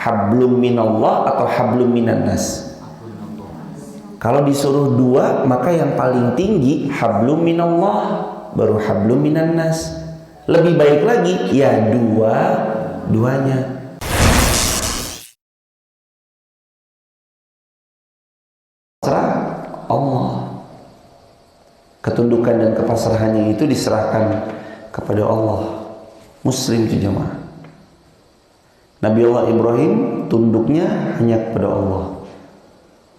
hablum minallah atau hablum minannas? Kalau disuruh dua, maka yang paling tinggi hablum minallah, baru hablum minannas. Lebih baik lagi ya dua-duanya. Serah Allah. Ketundukan dan kepasrahannya itu diserahkan kepada Allah. Muslim itu jemaah. Nabi Allah Ibrahim tunduknya hanya kepada Allah.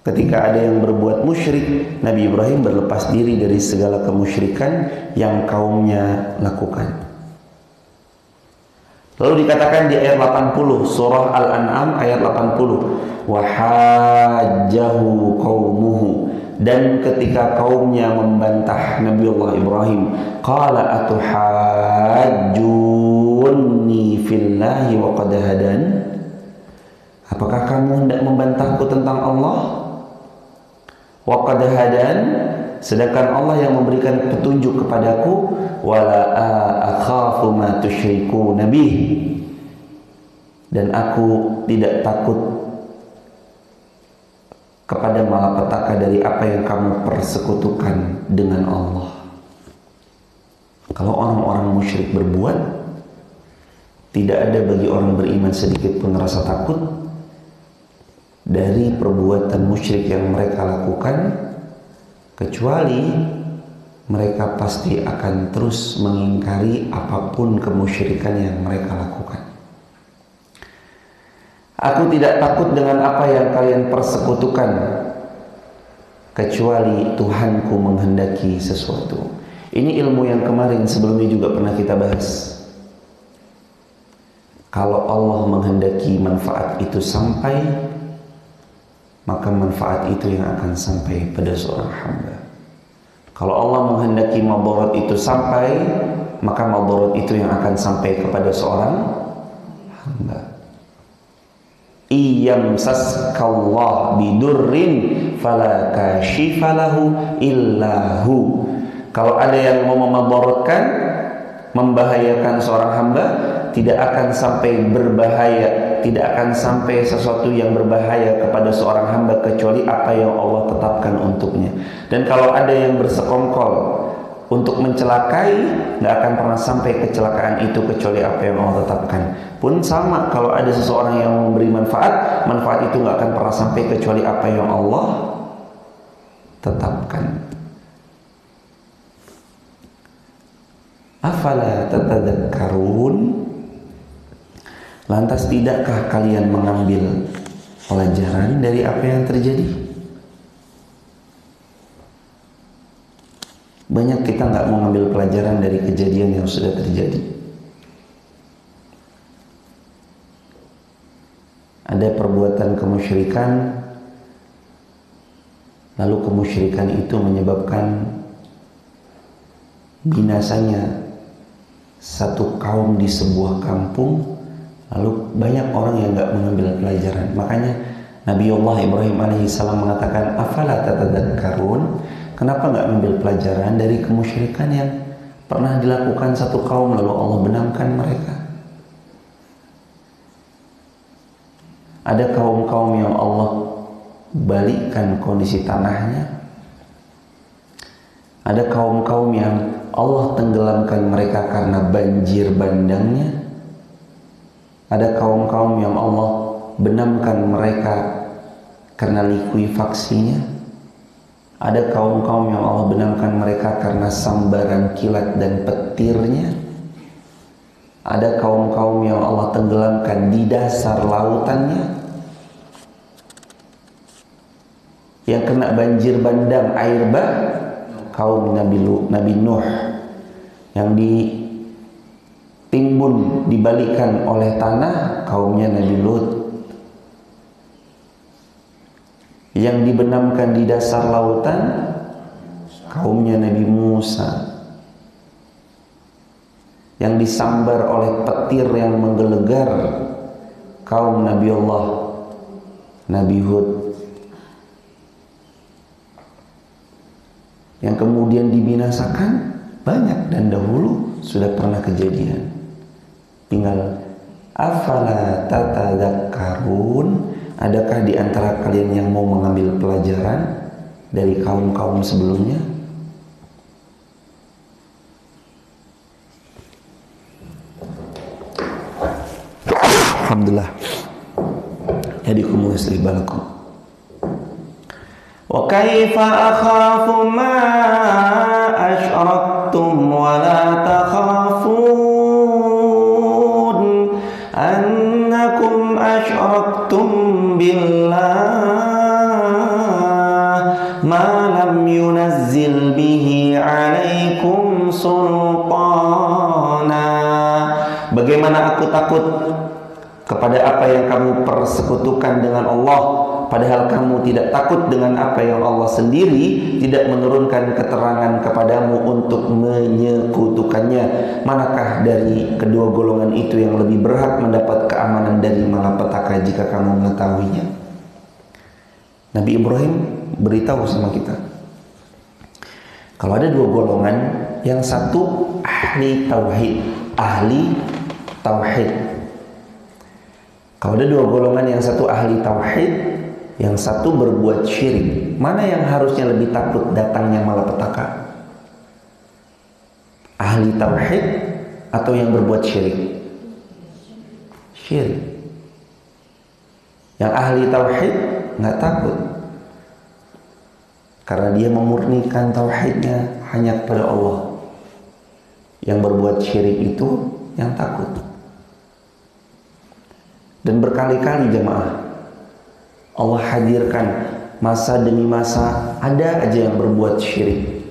Ketika ada yang berbuat musyrik, Nabi Ibrahim berlepas diri dari segala kemusyrikan yang kaumnya lakukan. Lalu dikatakan di ayat 80 surah Al-An'am ayat 80, wa hajjahu qaumuhu, dan ketika kaumnya membantah Nabi Allah Ibrahim, qala atuhajjunni fillahi wa qad hadan, apakah kamu hendak membantahku tentang Allah? Wa qad hadan, sedangkan Allah yang memberikan petunjuk kepadaku, wala akhafu ma tusyriku nabi, dan aku tidak takut kepada malapetaka dari apa yang kamu persekutukan dengan Allah. Kalau orang-orang musyrik berbuat, tidak ada bagi orang beriman sedikit pun rasa takut dari perbuatan musyrik yang mereka lakukan, kecuali mereka pasti akan terus mengingkari apapun kemusyrikan yang mereka lakukan. Aku tidak takut dengan apa yang kalian persekutukan, kecuali Tuhanku menghendaki sesuatu. Ini ilmu yang kemarin sebelumnya juga pernah kita bahas. Kalau Allah menghendaki manfaat itu sampai, maka manfaat itu yang akan sampai pada seorang hamba. Kalau Allah menghendaki madarat itu sampai, maka madarat itu yang akan sampai kepada seorang hamba. Iyamsaskallah bidurrin fala kashifalahu illahu. Kalau ada yang mau memadaratkan, membahayakan seorang hamba, tidak akan sampai berbahaya, tidak akan sampai sesuatu yang berbahaya kepada seorang hamba kecuali apa yang Allah tetapkan untuknya. Dan kalau ada yang bersekongkol untuk mencelakai, nggak akan pernah sampai kecelakaan itu kecuali apa yang Allah tetapkan. Pun sama, kalau ada seseorang yang memberi manfaat, manfaat itu nggak akan pernah sampai kecuali apa yang Allah tetapkan. Afala tatadzakkarun? Lantas tidakkah kalian mengambil pelajaran dari apa yang terjadi? Banyak kita nggak mau mengambil pelajaran dari kejadian yang sudah terjadi. Ada perbuatan kemusyrikan, lalu kemusyrikan itu menyebabkan binasanya satu kaum di sebuah kampung, lalu banyak orang yang nggak mengambil pelajaran. Makanya Nabiullah Ibrahim alaihissalam mengatakan, afala tatadzakkarun? Kenapa nggak mengambil pelajaran dari kemusyrikan yang pernah dilakukan satu kaum lalu Allah benamkan mereka? Ada kaum-kaum yang Allah balikkan kondisi tanahnya. Ada kaum-kaum yang Allah tenggelamkan mereka karena banjir bandangnya. Ada kaum-kaum yang Allah benamkan mereka karena likuifaksinya. Ada kaum-kaum yang Allah benamkan mereka karena sambaran kilat dan petirnya. Ada kaum-kaum yang Allah tenggelamkan di dasar lautannya, yang kena banjir bandang air bah. Kaum Nabi Nuh yang ditimbun, dibalikan oleh tanah, kaumnya Nabi Lut. Yang dibenamkan di dasar lautan, kaumnya Nabi Musa. Yang disambar oleh petir yang menggelegar, kaum Nabi Allah Nabi Hud. Yang kemudian dibinasakan banyak dan dahulu sudah pernah kejadian. Tinggal afala tatadzakkarun. tatadzakkarun? Adakah di antara kalian yang mau mengambil pelajaran dari kaum-kaum sebelumnya? Alhamdulillah. Yadikum wa yuslih balakum. Wa kaifa akhafu ma asyraktum wa la takhafun annakum asyraktum billah ma lam yunazzil bihi alaikum sultana. Bagaimana aku takut kepada apa yang kamu persekutukan dengan Allah, padahal kamu tidak takut dengan apa yang Allah sendiri tidak menurunkan keterangan kepadamu untuk menyekutukannya. Manakah dari kedua golongan itu yang lebih berhak mendapat keamanan dari malapetaka jika kamu mengetahuinya? Nabi Ibrahim beritahu sama kita, kalau ada dua golongan, yang satu ahli tauhid, Kalau ada dua golongan, yang satu ahli tauhid, yang satu berbuat syirik, mana yang harusnya lebih takut datangnya malapetaka? Ahli tauhid atau yang berbuat syirik? Syirik. Yang ahli tauhid nggak takut, karena dia memurnikan tauhidnya hanya kepada Allah. Yang berbuat syirik itu yang takut. Dan berkali-kali jemaah Allah hadirkan masa demi masa ada aja yang berbuat syirik.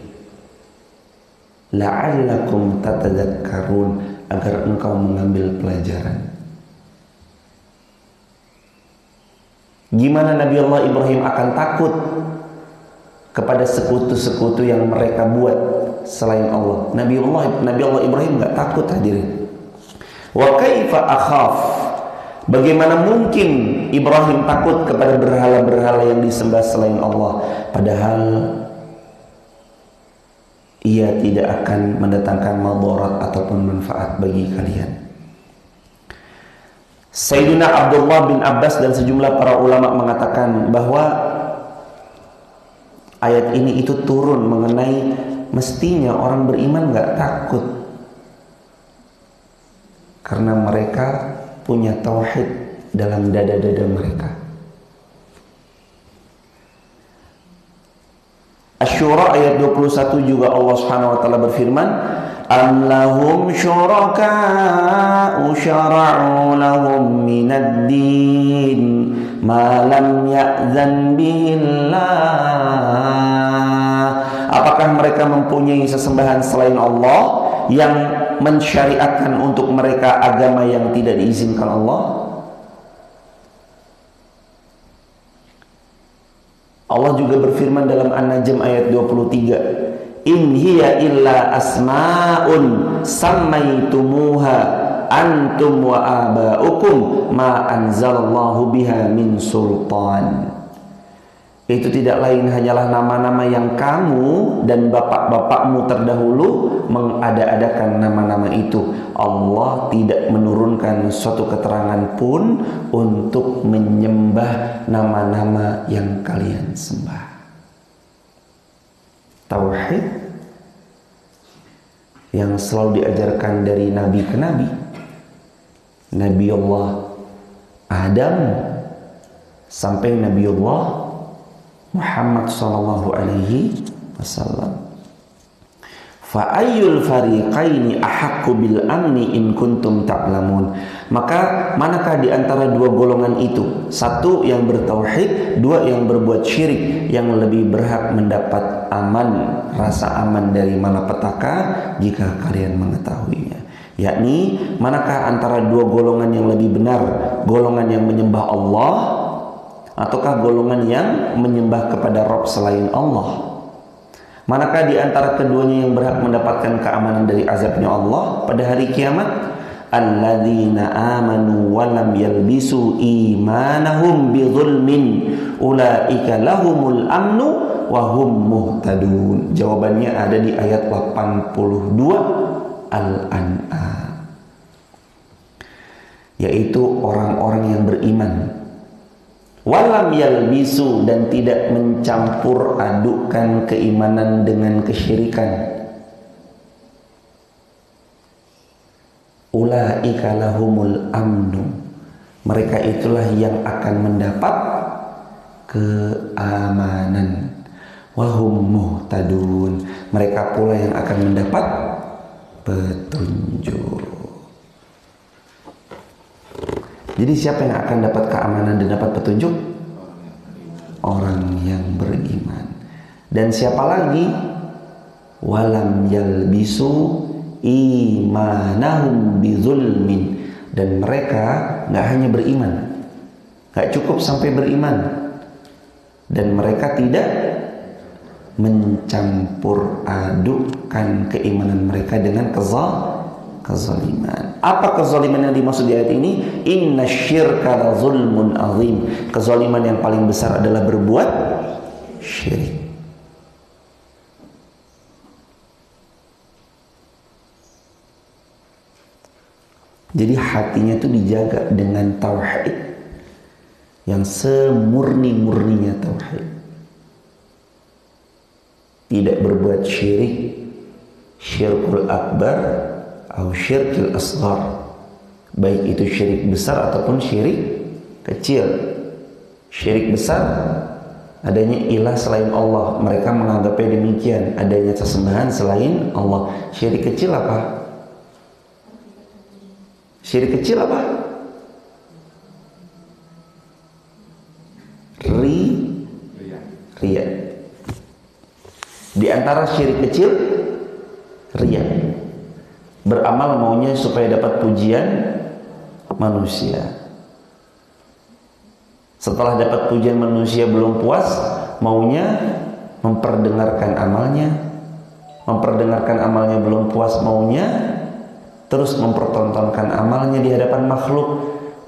La'allakum tatadzakkarun, agar engkau mengambil pelajaran. Gimana Nabi Allah Ibrahim akan takut kepada sekutu-sekutu yang mereka buat selain Allah? Nabi Allah Ibrahim nggak takut, hadirin. Wa kaifa akhaf, bagaimana mungkin Ibrahim takut kepada berhala-berhala yang disembah selain Allah, padahal ia tidak akan mendatangkan madarat ataupun manfaat bagi kalian. Sayyidina Abdullah bin Abbas dan sejumlah para ulama mengatakan bahwa ayat ini itu turun mengenai mestinya orang beriman nggak takut, karena mereka punya tauhid dalam dada-dada mereka. Asy-Syura ayat 21 juga Allah Subhanahu wa taala berfirman, am lahum syuraka'u syara'u lahum minad din ma lam ya'zan billah. Apakah mereka mempunyai sesembahan selain Allah yang mensyariatkan untuk mereka agama yang tidak diizinkan Allah? Allah juga berfirman dalam An-Najm ayat 23, in hiya illa asma'un sammaitumuha antum wa aba'ukum ma anzalallahu biha min sultan. Itu tidak lain hanyalah nama-nama yang kamu dan bapak-bapakmu terdahulu mengada-adakan nama-nama itu. Allah tidak menurunkan suatu keterangan pun untuk menyembah nama-nama yang kalian sembah. Tauhid yang selalu diajarkan dari nabi ke nabi. Nabi Allah Adam sampai Nabi Allah Muhammad sallallahu alaihi wasallam. Fa ayyul fariqaini ahaqqu bil amni in kuntum ta'lamun. Maka manakah di antara dua golongan itu, satu yang bertauhid, dua yang berbuat syirik, yang lebih berhak mendapat aman, rasa aman dari malapetaka jika kalian mengetahuinya? Yakni manakah antara dua golongan yang lebih benar, golongan yang menyembah Allah ataukah golongan yang menyembah kepada Rabb selain Allah? Manakah di antara keduanya yang berhak mendapatkan keamanan dari azabnya Allah pada hari kiamat? Alladzina amanu wa lam yalbisu imanahum bidzulmin ulaika lahumul amnu wa hum muhtadun. Jawabannya ada di ayat 82 Al-An'am. yaitu orang-orang yang beriman. Walam yalbisu, dan tidak mencampur adukkan keimanan dengan kesyirikan. Ulaika lahumul amnu, mereka itulah yang akan mendapat keamanan. Wahum muhtadun, mereka pula yang akan mendapat petunjuk. Jadi siapa yang akan dapat keamanan dan dapat petunjuk? Orang yang beriman. Dan siapa lagi? Walam yalbisu imanahum bizulmin, dan mereka nggak hanya beriman, nggak cukup sampai beriman, dan mereka tidak mencampur adukkan keimanan mereka dengan kezaliman. Apa kezaliman yang dimaksud di ayat ini? Innasyirka la zulmun azim. Kezaliman yang paling besar adalah berbuat syirik. Jadi hatinya itu dijaga dengan tauhid yang semurni-murninya tauhid. Tidak berbuat syirik, syirkul akbar atau syirkul asghar, baik itu syirik besar ataupun syirik kecil. Syirik besar adanya ilah selain Allah, mereka menganggapnya demikian, adanya sesembahan selain Allah. Syirik kecil apa? Syirik kecil apa? Riya. Di antara syirik kecil, riya. Beramal maunya supaya dapat pujian manusia. Setelah dapat pujian manusia belum puas, maunya memperdengarkan amalnya. Memperdengarkan amalnya belum puas, maunya terus mempertontonkan amalnya di hadapan makhluk,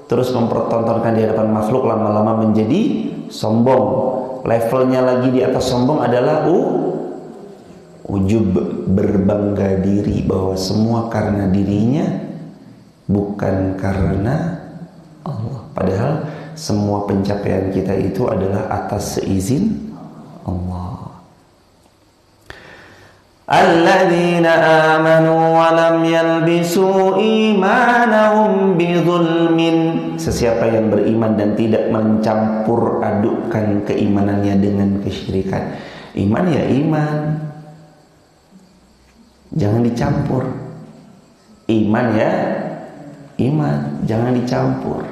terus mempertontonkan di hadapan makhluk, lama-lama menjadi sombong. Levelnya lagi di atas sombong adalah ujub, berbangga diri bahwa semua karena dirinya, bukan karena Allah. Padahal semua pencapaian kita itu adalah atas seizin Allah. Alladzina amanu wa lam yalbisu imanahum bidzulmin. Sesiapa yang beriman dan tidak mencampur adukkan keimanannya dengan kesyirikan. Iman ya iman, jangan dicampur. Iman ya iman, jangan dicampur.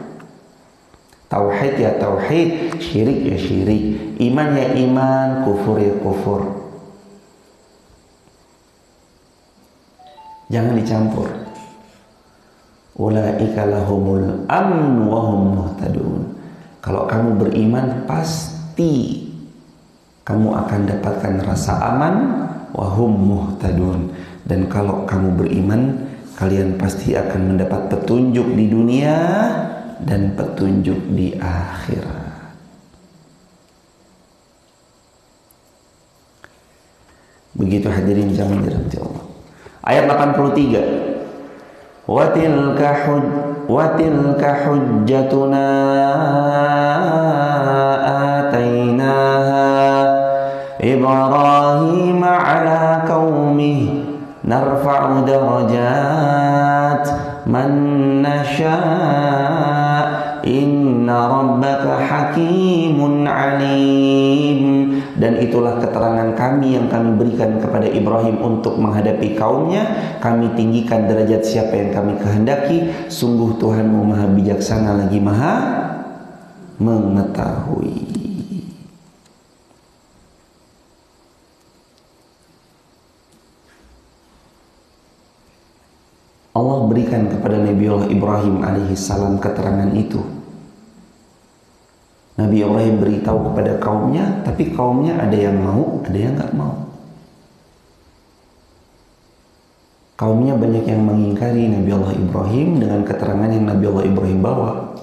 Tauhid ya tauhid, syirik ya syirik. Iman ya iman, kufur ya kufur. Jangan dicampur. Ulaika lahumul amn wa hum muhtadun. Kalau kamu beriman, pasti kamu akan dapatkan rasa aman, wa hum muhtadun. Dan kalau kamu beriman, kalian pasti akan mendapat petunjuk di dunia dan petunjuk di akhirat. Begitu hadirin jamaah dirahmati Allah. Ayat 83. Wa tilka hujjatuna atainaha Ibrahim ala qaumih narfa'u darajat man nasha' inna rabbaka hakimun alim. Dan itulah keterangan kami yang kami berikan kepada Ibrahim untuk menghadapi kaumnya. Kami tinggikan derajat siapa yang kami kehendaki. Sungguh Tuhanmu maha bijaksana lagi maha mengetahui. Allah berikan kepada Nabiullah Ibrahim alaihissalam keterangan itu. Nabi Ibrahim beritahu kepada kaumnya, tapi kaumnya ada yang mau, ada yang nggak mau. Kaumnya banyak yang mengingkari Nabi Allah Ibrahim dengan keterangan yang Nabi Allah Ibrahim bawa.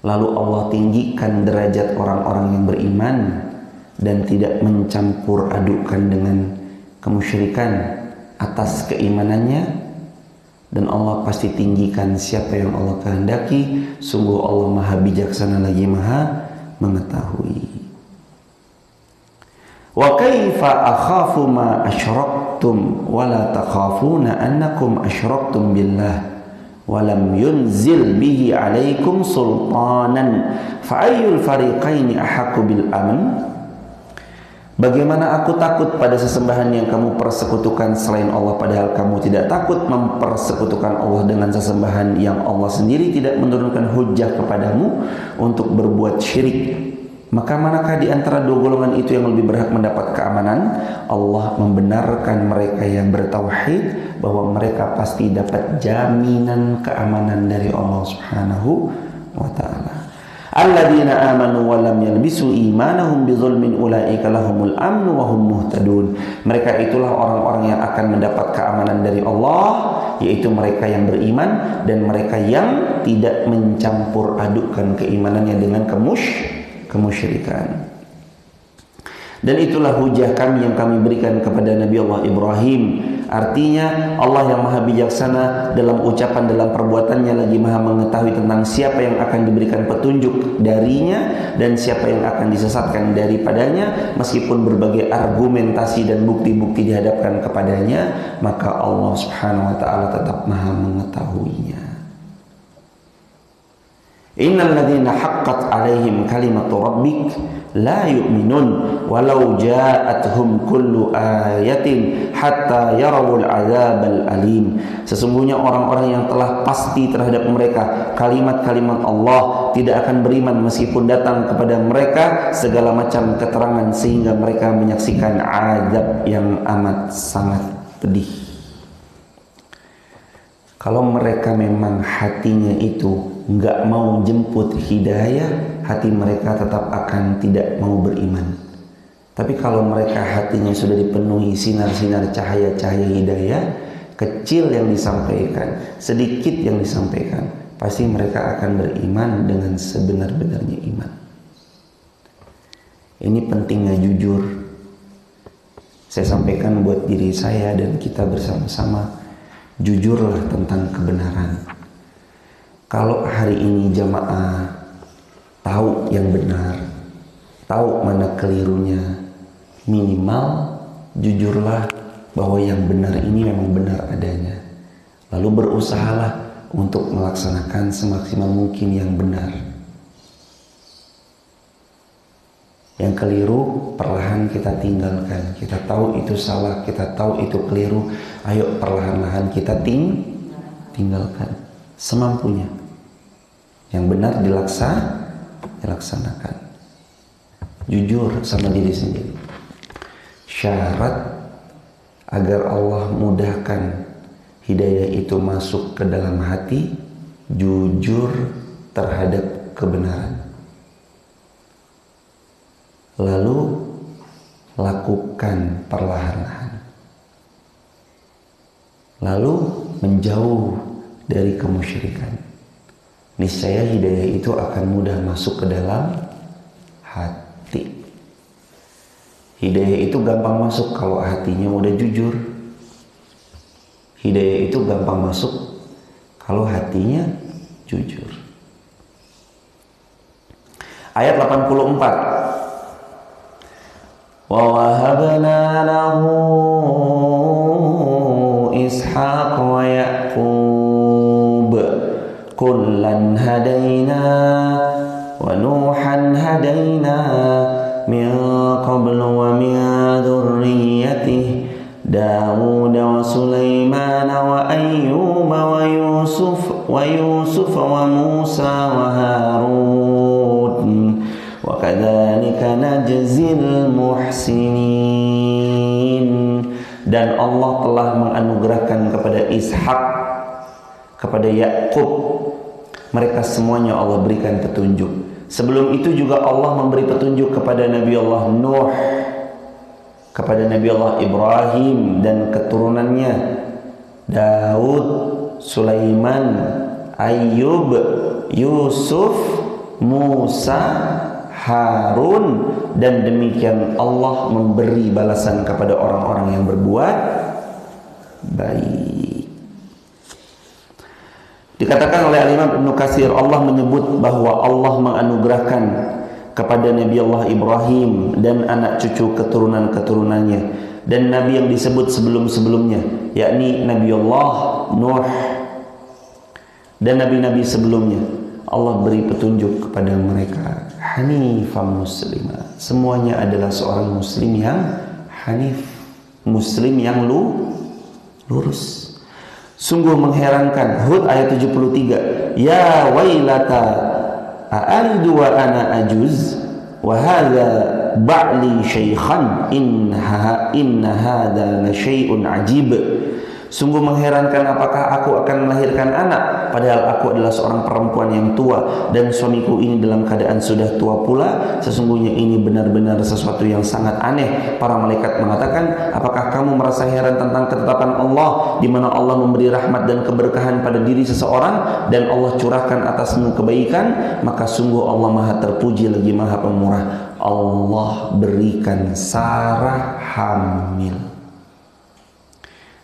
Lalu Allah tinggikan derajat orang-orang yang beriman dan tidak mencampur adukkan dengan kemusyrikan atas keimanannya. dan Allah pasti tinggikan siapa yang Allah kehendaki. Sungguh Allah maha bijaksana lagi maha mengetahui. Wa kaifa akhafu ma asyraktum wa la takhafuna annakum asyraktum billah wa lam yunzil bihi alaikum sultanan fa ayyul fariqaini ahaqqu bil amn. Bagaimana aku takut pada sesembahan yang kamu persekutukan selain Allah, padahal kamu tidak takut mempersekutukan Allah dengan sesembahan yang Allah sendiri tidak menurunkan hujjah kepadamu untuk berbuat syirik. Maka manakah di antara dua golongan itu yang lebih berhak mendapat keamanan? Allah membenarkan mereka yang bertauhid bahwa mereka pasti dapat jaminan keamanan dari Allah Subhanahu wa ta'ala. Alladzina amanu wa lam yalbisu imanahum bizulmin ulaika lahumul amnu wa hum muhtadun. Mereka itulah orang-orang yang akan mendapat keamanan dari Allah, yaitu mereka yang beriman dan mereka yang tidak mencampur adukkan keimanannya dengan kemusyrikan. Dan itulah hujah kami yang kami berikan kepada Nabi Allah Ibrahim. Artinya Allah yang maha bijaksana dalam ucapan, dalam perbuatannya, lagi maha mengetahui tentang siapa yang akan diberikan petunjuk darinya dan siapa yang akan disesatkan daripadanya. Meskipun berbagai argumentasi dan bukti-bukti dihadapkan kepadanya, maka Allah Subhanahu wa ta'ala tetap maha mengetahuinya. Innal ladzina haqqat 'alaihim kalimatu rabbik la yu'minun walau ja'atuhum kullu ayatin hatta yarawul 'adzabal alim. Sesungguhnya orang-orang yang telah pasti terhadap mereka kalimat-kalimat Allah tidak akan beriman meskipun datang kepada mereka segala macam keterangan sehingga mereka menyaksikan azab yang amat sangat pedih. Kalau mereka memang hatinya itu nggak mau jemput hidayah, hati mereka tetap akan tidak mau beriman. Tapi kalau mereka hatinya sudah dipenuhi sinar-sinar cahaya-cahaya hidayah, kecil yang disampaikan, sedikit yang disampaikan, pasti mereka akan beriman dengan sebenar-benarnya iman. Ini pentingnya jujur. Saya sampaikan buat diri saya dan kita bersama-sama, jujurlah tentang kebenaran. Kalau hari ini jamaah tahu yang benar, tahu mana kelirunya, minimal jujurlah bahwa yang benar ini memang benar adanya. Lalu berusahalah untuk melaksanakan semaksimal mungkin yang benar. Yang keliru perlahan kita tinggalkan. Kita tahu itu salah, kita tahu itu keliru. Ayo perlahan-lahan kita tinggalkan semampunya. Yang benar dilaksanakan. Jujur sama diri sendiri. Syarat agar Allah mudahkan hidayah itu masuk ke dalam hati, jujur terhadap kebenaran. Lalu lakukan perlahan-lahan. Lalu menjauh dari kemusyrikan. Niscaya hidayah itu akan mudah masuk ke dalam hati. Hidayah itu gampang masuk kalau hatinya udah jujur. Hidayah itu gampang masuk kalau hatinya jujur. Ayat 84. Wa wahabna lahu Ishaq wa Ya'qub kullan hadaina wa Nuhan hadaina min qablu wa min dhurriyyatihi Dawud wa Sulaiman wa Ayyub wa Yusuf wa Musa wa Harun wa kadzalika najzil muhsinin. Dan Allah telah menganugerahkan kepada Ishak, kepada Yakub, mereka semuanya Allah berikan petunjuk. Sebelum itu juga Allah memberi petunjuk kepada Nabi Allah Nuh, kepada Nabi Allah Ibrahim dan keturunannya, Daud, Sulaiman, Ayyub, Yusuf, Musa, Harun, dan demikian Allah memberi balasan kepada orang-orang yang berbuat baik. Dikatakan oleh Imam Ibnu Katsir, Allah menyebut bahwa Allah menganugerahkan kepada Nabi Allah Ibrahim dan anak cucu keturunan-keturunannya dan nabi yang disebut sebelum-sebelumnya, yakni Nabi Allah Nuh dan nabi-nabi sebelumnya. Allah beri petunjuk kepada mereka, hanifan muslimah. Semuanya adalah seorang muslim yang hanif, muslim yang lurus. Sungguh mengherankan. Hud ayat 73. Ya wailata a'alidu wa ana ajuz wa hadha ba'li syaikhan inna hadha la syai'un ajib. Sungguh mengherankan, apakah aku akan melahirkan anak padahal aku adalah seorang perempuan yang tua dan suamiku ini dalam keadaan sudah tua pula. Sesungguhnya ini benar-benar sesuatu yang sangat aneh. Para malaikat mengatakan, apakah kamu merasa heran tentang ketetapan Allah di mana Allah memberi rahmat dan keberkahan pada diri seseorang dan Allah curahkan atasmu kebaikan? Maka sungguh Allah Maha terpuji lagi Maha pemurah. Allah berikan Sarah hamil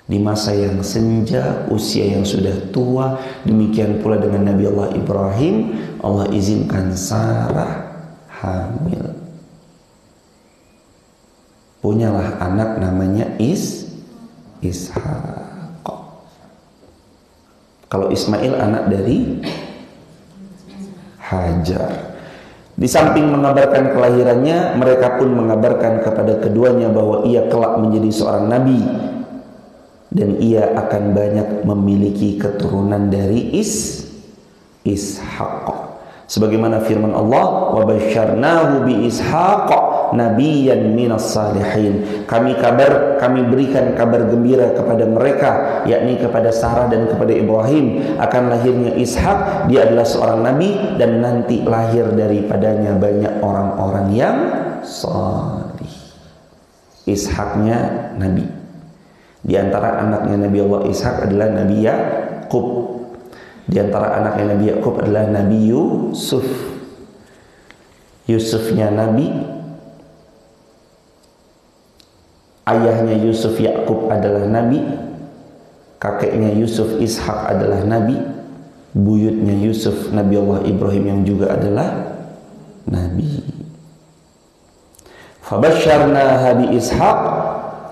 di masa yang senja, usia yang sudah tua. Demikian pula dengan Nabi Allah Ibrahim, Allah izinkan Sarah hamil. Punyalah anak namanya Ishak. Kalau Ismail anak dari Hajar. Di samping mengabarkan kelahirannya, mereka pun mengabarkan kepada keduanya bahwa ia kelak menjadi seorang nabi dan ia akan banyak memiliki keturunan dari Ishaq. Sebagaimana firman Allah, wa basyarnahu bi Ishaq nabiyyan minas salihin. Kami berikan kabar gembira kepada mereka, yakni kepada Sarah dan kepada Ibrahim, akan lahirnya Ishak. Dia adalah seorang nabi dan nanti lahir daripadanya banyak orang-orang yang salih. Ishaknya nabi. Di antara anaknya Nabi Allah Ishak adalah Nabi Yakub. Di antara anaknya Nabi Yakub adalah Nabi Yusuf. Yusufnya Nabi. Ayahnya Yusuf Yakub adalah Nabi. Kakeknya Yusuf Ishak adalah Nabi. Buyutnya Yusuf Nabi Allah Ibrahim yang juga adalah Nabi. Fabasyarnaha bi Ishaq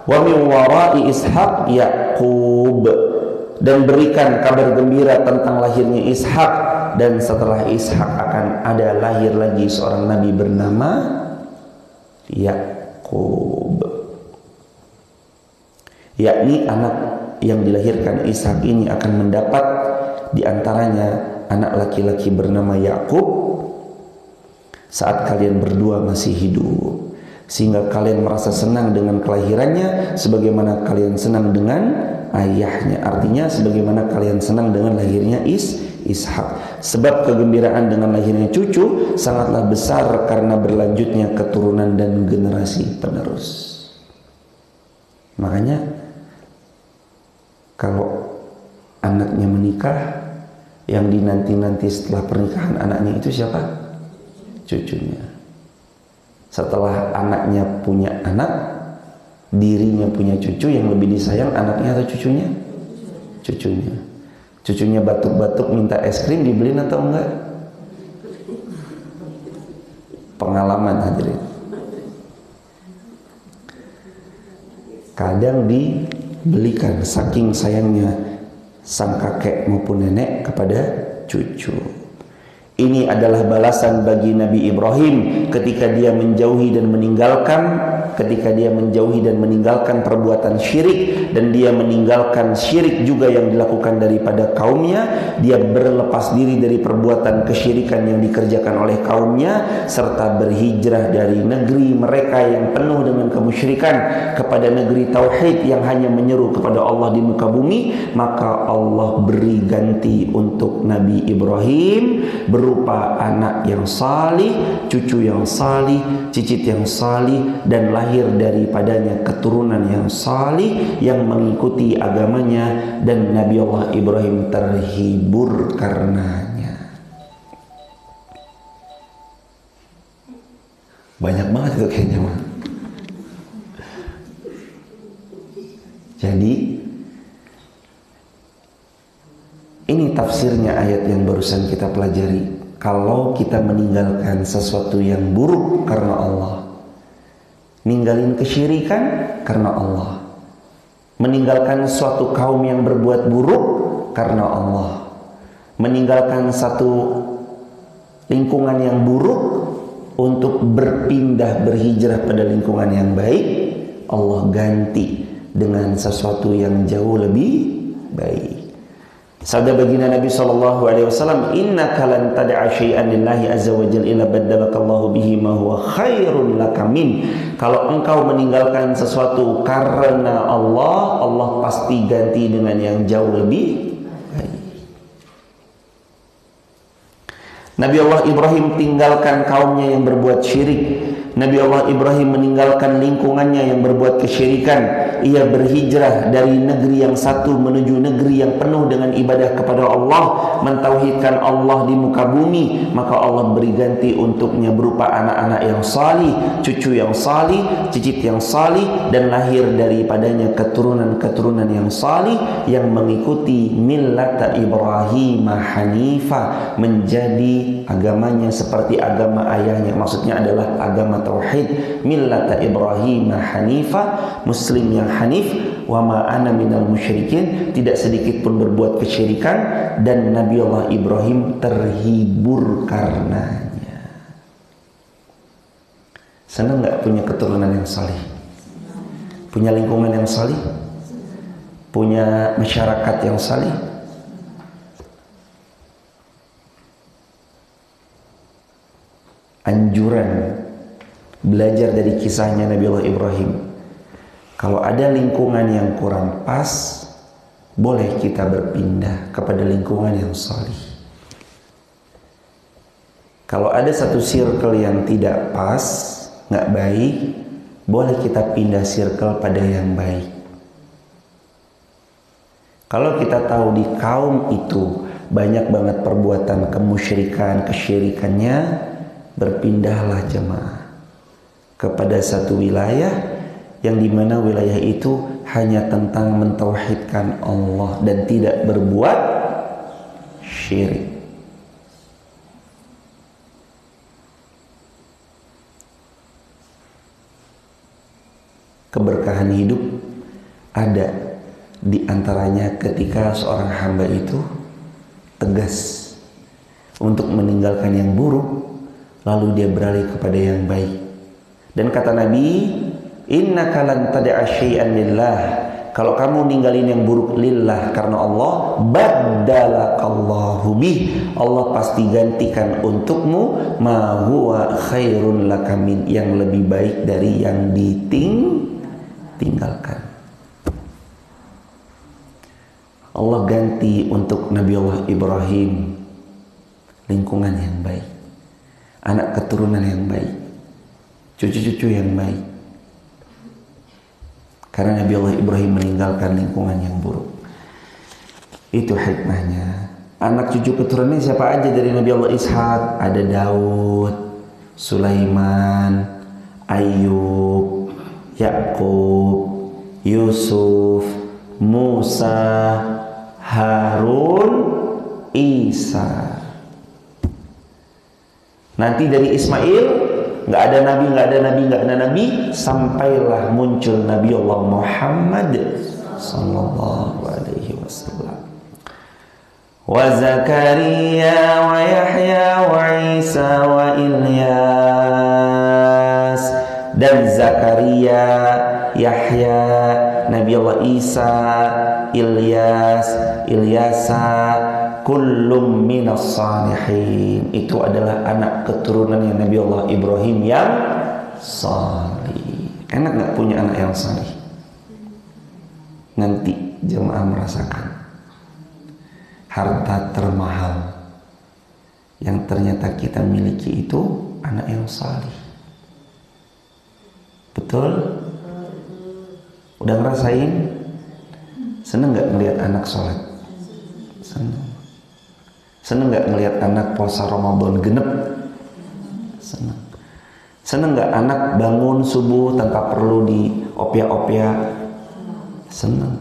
wa min wara'i Ishaq Yaqub, dan berikan kabar gembira tentang lahirnya Ishak, dan setelah Ishak akan ada lahir lagi seorang nabi bernama Yaqub. Yakni anak yang dilahirkan Ishak ini akan mendapat di antaranya anak laki-laki bernama Yaqub saat kalian berdua masih hidup, sehingga kalian merasa senang dengan kelahirannya sebagaimana kalian senang dengan ayahnya. Artinya sebagaimana kalian senang dengan lahirnya Ishak. Sebab kegembiraan dengan lahirnya cucu sangatlah besar karena berlanjutnya keturunan dan generasi penerus. Makanya kalau anaknya menikah, yang dinanti-nanti setelah pernikahan anaknya itu siapa? Cucunya. Setelah anaknya punya anak, dirinya punya cucu, yang lebih disayang anaknya atau cucunya? Cucunya. Cucunya batuk-batuk minta es krim, dibeliin atau enggak? Pengalaman hadirin. Kadang dibelikan saking sayangnya sang kakek maupun nenek kepada cucu. Ini adalah balasan bagi Nabi Ibrahim ketika dia menjauhi dan meninggalkan perbuatan syirik, dan dia meninggalkan syirik juga yang dilakukan daripada kaumnya. Dia berlepas diri dari perbuatan kesyirikan yang dikerjakan oleh kaumnya, serta berhijrah dari negeri mereka yang penuh dengan kemusyrikan kepada negeri tauhid yang hanya menyeru kepada Allah di muka bumi. Maka Allah beri ganti untuk Nabi Ibrahim berupa anak yang salih, cucu yang salih, cicit yang salih, dan lahir daripadanya keturunan yang salih yang mengikuti agamanya, dan Nabi Allah Ibrahim terhibur karenanya. Banyak banget itu kayaknya, mah. Jadi ini Ini tafsirnya ayat yang barusan kita pelajari. Kalau kita meninggalkan sesuatu yang buruk karena Allah, ninggalin kesyirikan karena Allah, meninggalkan suatu kaum yang berbuat buruk karena Allah, meninggalkan satu lingkungan yang buruk untuk berpindah, berhijrah pada lingkungan yang baik, Allah ganti dengan sesuatu yang jauh lebih baik. Sabda baginda Nabi SAW, innaka lan tad'a syai'an lillahi azza wa jalla illa baddalakallahu bihi ma huwa khairun laka min. Kalau engkau meninggalkan sesuatu karena Allah, Allah pasti ganti dengan yang jauh lebih baik. Nabi Allah Ibrahim tinggalkan kaumnya yang berbuat syirik. Nabi Allah Ibrahim meninggalkan lingkungannya yang berbuat kesyirikan. Ia berhijrah dari negeri yang satu menuju negeri yang penuh dengan ibadah kepada Allah, mentauhidkan Allah di muka bumi. Maka Allah beri ganti untuknya berupa anak-anak yang salih, cucu yang salih, cicit yang salih, dan lahir daripadanya keturunan-keturunan yang salih yang mengikuti millata Ibrahim Hanifa, menjadi agamanya seperti agama ayahnya. Maksudnya adalah agama tauhid, millata Ibrahim Hanifa, muslim yang hanif, wa ma ana minal musyrikin, tidak sedikit pun berbuat kesyirikan, dan Nabi Allah Ibrahim terhibur karenanya. Senang nggak punya keturunan yang salih, punya lingkungan yang salih, punya masyarakat yang salih? Anjuran belajar dari kisahnya Nabi Allah Ibrahim. Kalau ada lingkungan yang kurang pas, boleh kita berpindah kepada lingkungan yang salih. Kalau ada satu circle yang tidak pas, nggak baik, boleh kita pindah circle pada yang baik. Kalau kita tahu di kaum itu banyak banget perbuatan kemusyrikan, kesyirikannya, berpindahlah jemaah kepada satu wilayah yang dimana wilayah itu hanya tentang mentauhidkan Allah dan tidak berbuat syirik. Keberkahan hidup ada di antaranya ketika seorang hamba itu tegas untuk meninggalkan yang buruk, lalu dia beralih kepada yang baik. Dan kata Nabi, innaka lan tad'a syai'an lillah, kalau kamu ninggalin yang buruk lillah karena Allah, baddalakallahu bih, Allah pasti gantikan untukmu ma huwa khairun laka min, yang lebih baik dari yang ditinggalkan. Allah ganti untuk Nabi Allah Ibrahim lingkungan yang baik, anak keturunan yang baik, cucu-cucu yang baik, karena Nabi Allah Ibrahim meninggalkan lingkungan yang buruk. Itu hikmahnya. Anak cucu keturunannya siapa aja dari Nabi Allah Ishak? Ada Daud, Sulaiman, Ayub, Yakub, Yusuf, Musa, Harun, Isa. Nanti dari Ismail nggak ada nabi, sampailah muncul Nabi Allah Muhammad sallallahu alaihi wasallam. Wa Zakaria wa Yahya wa Isa wa Ilyas, dan Zakaria, Yahya, Nabi Allah Isa, Ilyasa, kullum minas salihin, itu adalah anak keturunan yang Nabi Allah Ibrahim yang salih. Enak gak punya anak yang salih? Nanti jemaah merasakan harta termahal yang ternyata kita miliki itu anak yang salih. Betul? Udah ngerasain? Seneng gak melihat anak sholat? Seneng. Seneng gak melihat anak puasa Ramadan genep? Seneng. Seneng gak anak bangun subuh tanpa perlu diopya-opya? Seneng.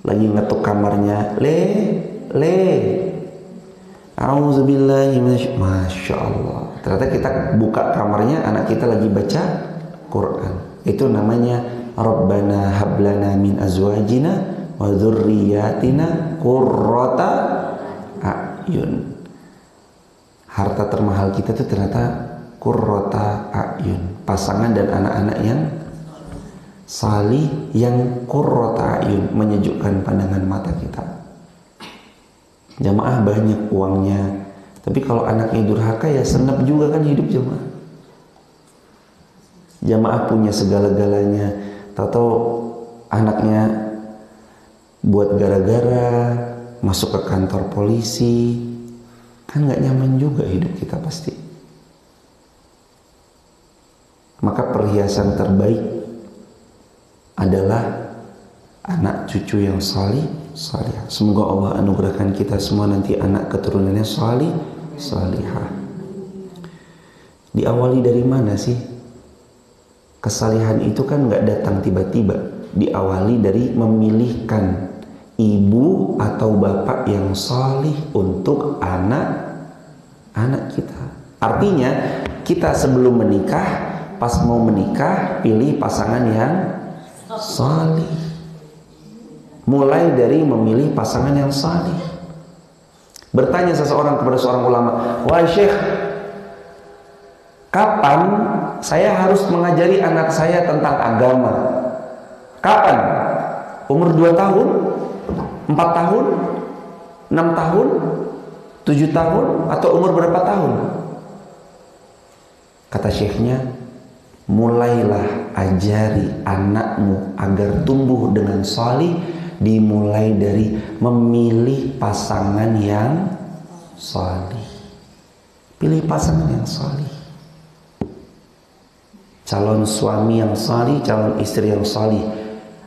lagi ngetuk kamarnya, le auzubillahi Masya Allah, ternyata kita buka kamarnya, anak kita lagi baca Quran. Itu namanya Rabbana hablana min azwajina wa dzurriyyatina qurrata a'yun. Harta termahal kita itu ternyata qurrata a'yun, pasangan dan anak-anak yang salih, yang qurrata a'yun, menyejukkan pandangan mata kita. Jamaah banyak uangnya, tapi kalau anaknya durhaka ya senap juga kan hidup jamaah. Jamaah punya segala-galanya, tahu-tahu anaknya buat gara-gara, masuk ke kantor polisi, kan nggak nyaman juga hidup kita pasti. Maka perhiasan terbaik adalah anak cucu yang salih. Semoga Allah anugerahkan kita semua nanti anak keturunannya salihah. Diawali dari mana sih? Kesalihan itu kan nggak datang tiba-tiba. Diawali dari memilihkan ibu atau bapak yang salih untuk anak kita. Artinya kita sebelum menikah, pas mau menikah, pilih pasangan yang salih. Mulai dari memilih pasangan yang salih. Bertanya seseorang kepada seorang ulama, "Wahai Syekh, kapan saya harus mengajari anak saya tentang agama? Kapan? Umur 2 tahun? 4 tahun? 6 tahun? 7 tahun? Atau umur berapa tahun?" Kata syekhnya, mulailah ajari anakmu agar tumbuh dengan salih, dimulai dari memilih pasangan yang salih. Pilih pasangan yang salih. Calon suami yang salih, calon istri yang salih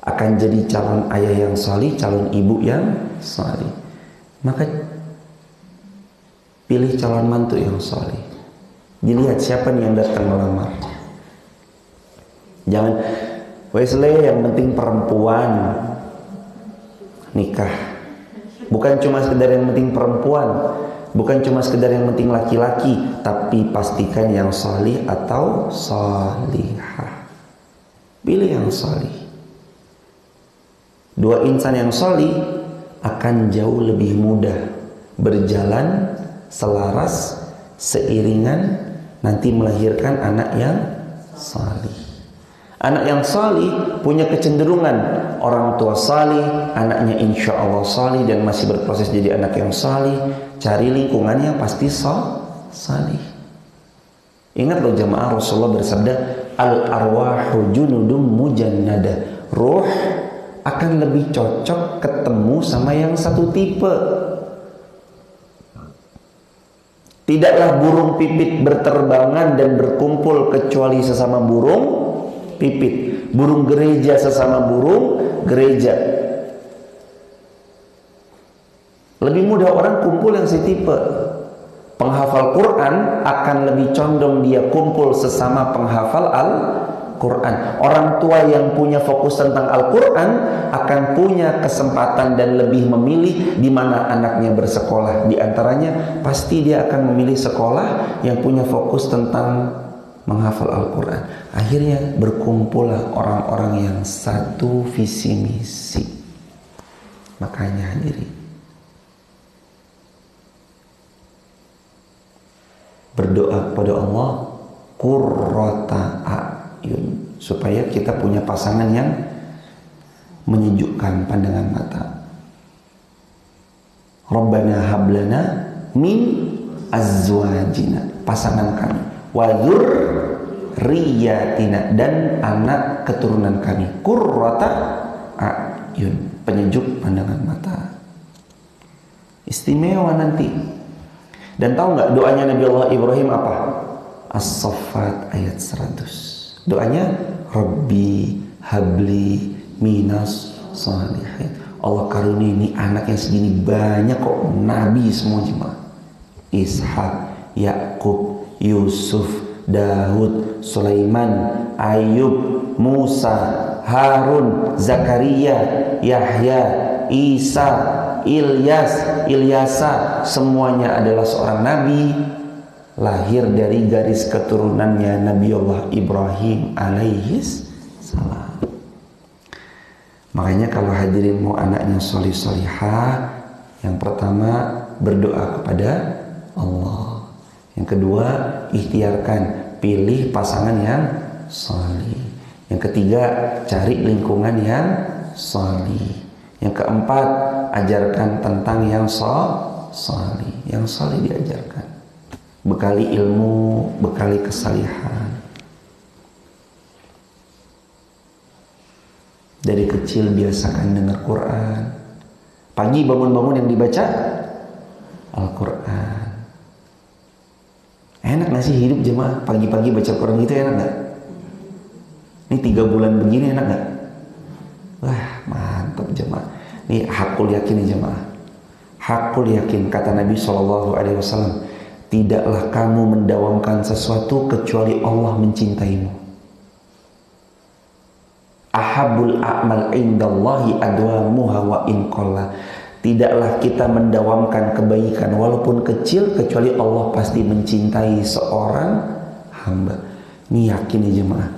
akan jadi calon ayah yang salih, calon ibu yang salih. Maka pilih calon mantu yang salih. Dilihat siapa nih yang datang melamar. Jangan Wesley yang penting perempuan nikah. Bukan cuma sekedar yang penting perempuan, bukan cuma sekedar yang penting laki-laki, tapi pastikan yang salih atau salihah. Pilih yang salih. Dua insan yang salih akan jauh lebih mudah berjalan selaras, seiringan, nanti melahirkan anak yang salih. Anak yang salih punya kecenderungan orang tua salih, anaknya insya Allah salih dan masih berproses jadi anak yang salih. Cari lingkungannya pasti salih. Ingat loh jamaah, Rasulullah bersabda, al-arwahu junudum mujannada. Ruh akan lebih cocok ketemu sama yang satu tipe. Tidaklah burung pipit berterbangan dan berkumpul kecuali sesama burung pipit. Burung gereja sesama burung gereja. Lebih mudah orang kumpul yang setipe. Penghafal Quran akan lebih condong dia kumpul sesama penghafal Al-Quran. Orang tua yang punya fokus tentang Al-Quran akan punya kesempatan dan lebih memilih di mana anaknya bersekolah. Di antaranya pasti dia akan memilih sekolah yang punya fokus tentang menghafal Al-Quran. Akhirnya berkumpullah orang-orang yang satu visi misi. Makanya hadirin, berdoa kepada Allah qurrata a'yun, supaya kita punya pasangan yang menyejukkan pandangan mata. Rabbana hablana min azwajina, pasangan kami, wa dzurriyyatina, dan anak keturunan kami, qurrata a'yun, penyejuk pandangan mata. Istimewa nanti. Dan tahu nggak doanya Nabi Allah Ibrahim apa? As-Saffat ayat 100. Doanya Rabbi habli minas salihin. Allah karuniai ini anak yang segini banyak kok, nabi semua jemaah. Ishak, Yakub, Yusuf, Daud, Sulaiman, Ayub, Musa, Harun, Zakaria, Yahya, Isa, Ilyasa, semuanya adalah seorang nabi, lahir dari garis keturunannya Nabiullah Ibrahim alaihis salam. Makanya kalau hadirin mau anaknya solih solihah, yang pertama berdoa kepada Allah, yang kedua ikhtiarkan pilih pasangan yang solih, yang ketiga cari lingkungan yang solih, yang keempat ajarkan tentang yang solih, yang solih diajarkan, bekali ilmu, bekali kesalihan. Dari kecil biasakan dengar Quran. Pagi bangun-bangun yang dibaca Al-Quran. Enak gak sih hidup jemaah? Pagi-pagi baca Quran gitu enak gak? Ini 3 bulan begini enak gak? Wah mantap jemaah. Ini hakul yakin nih jemaah. Hakul yakin, kata Nabi SAW, tidaklah kamu mendawamkan sesuatu kecuali Allah mencintaimu. Ahabul a'mal indallahi adwamuha wa in qalla. Tidaklah kita mendawamkan kebaikan walaupun kecil kecuali Allah pasti mencintai seorang hamba. Ini yakin ya jemaah.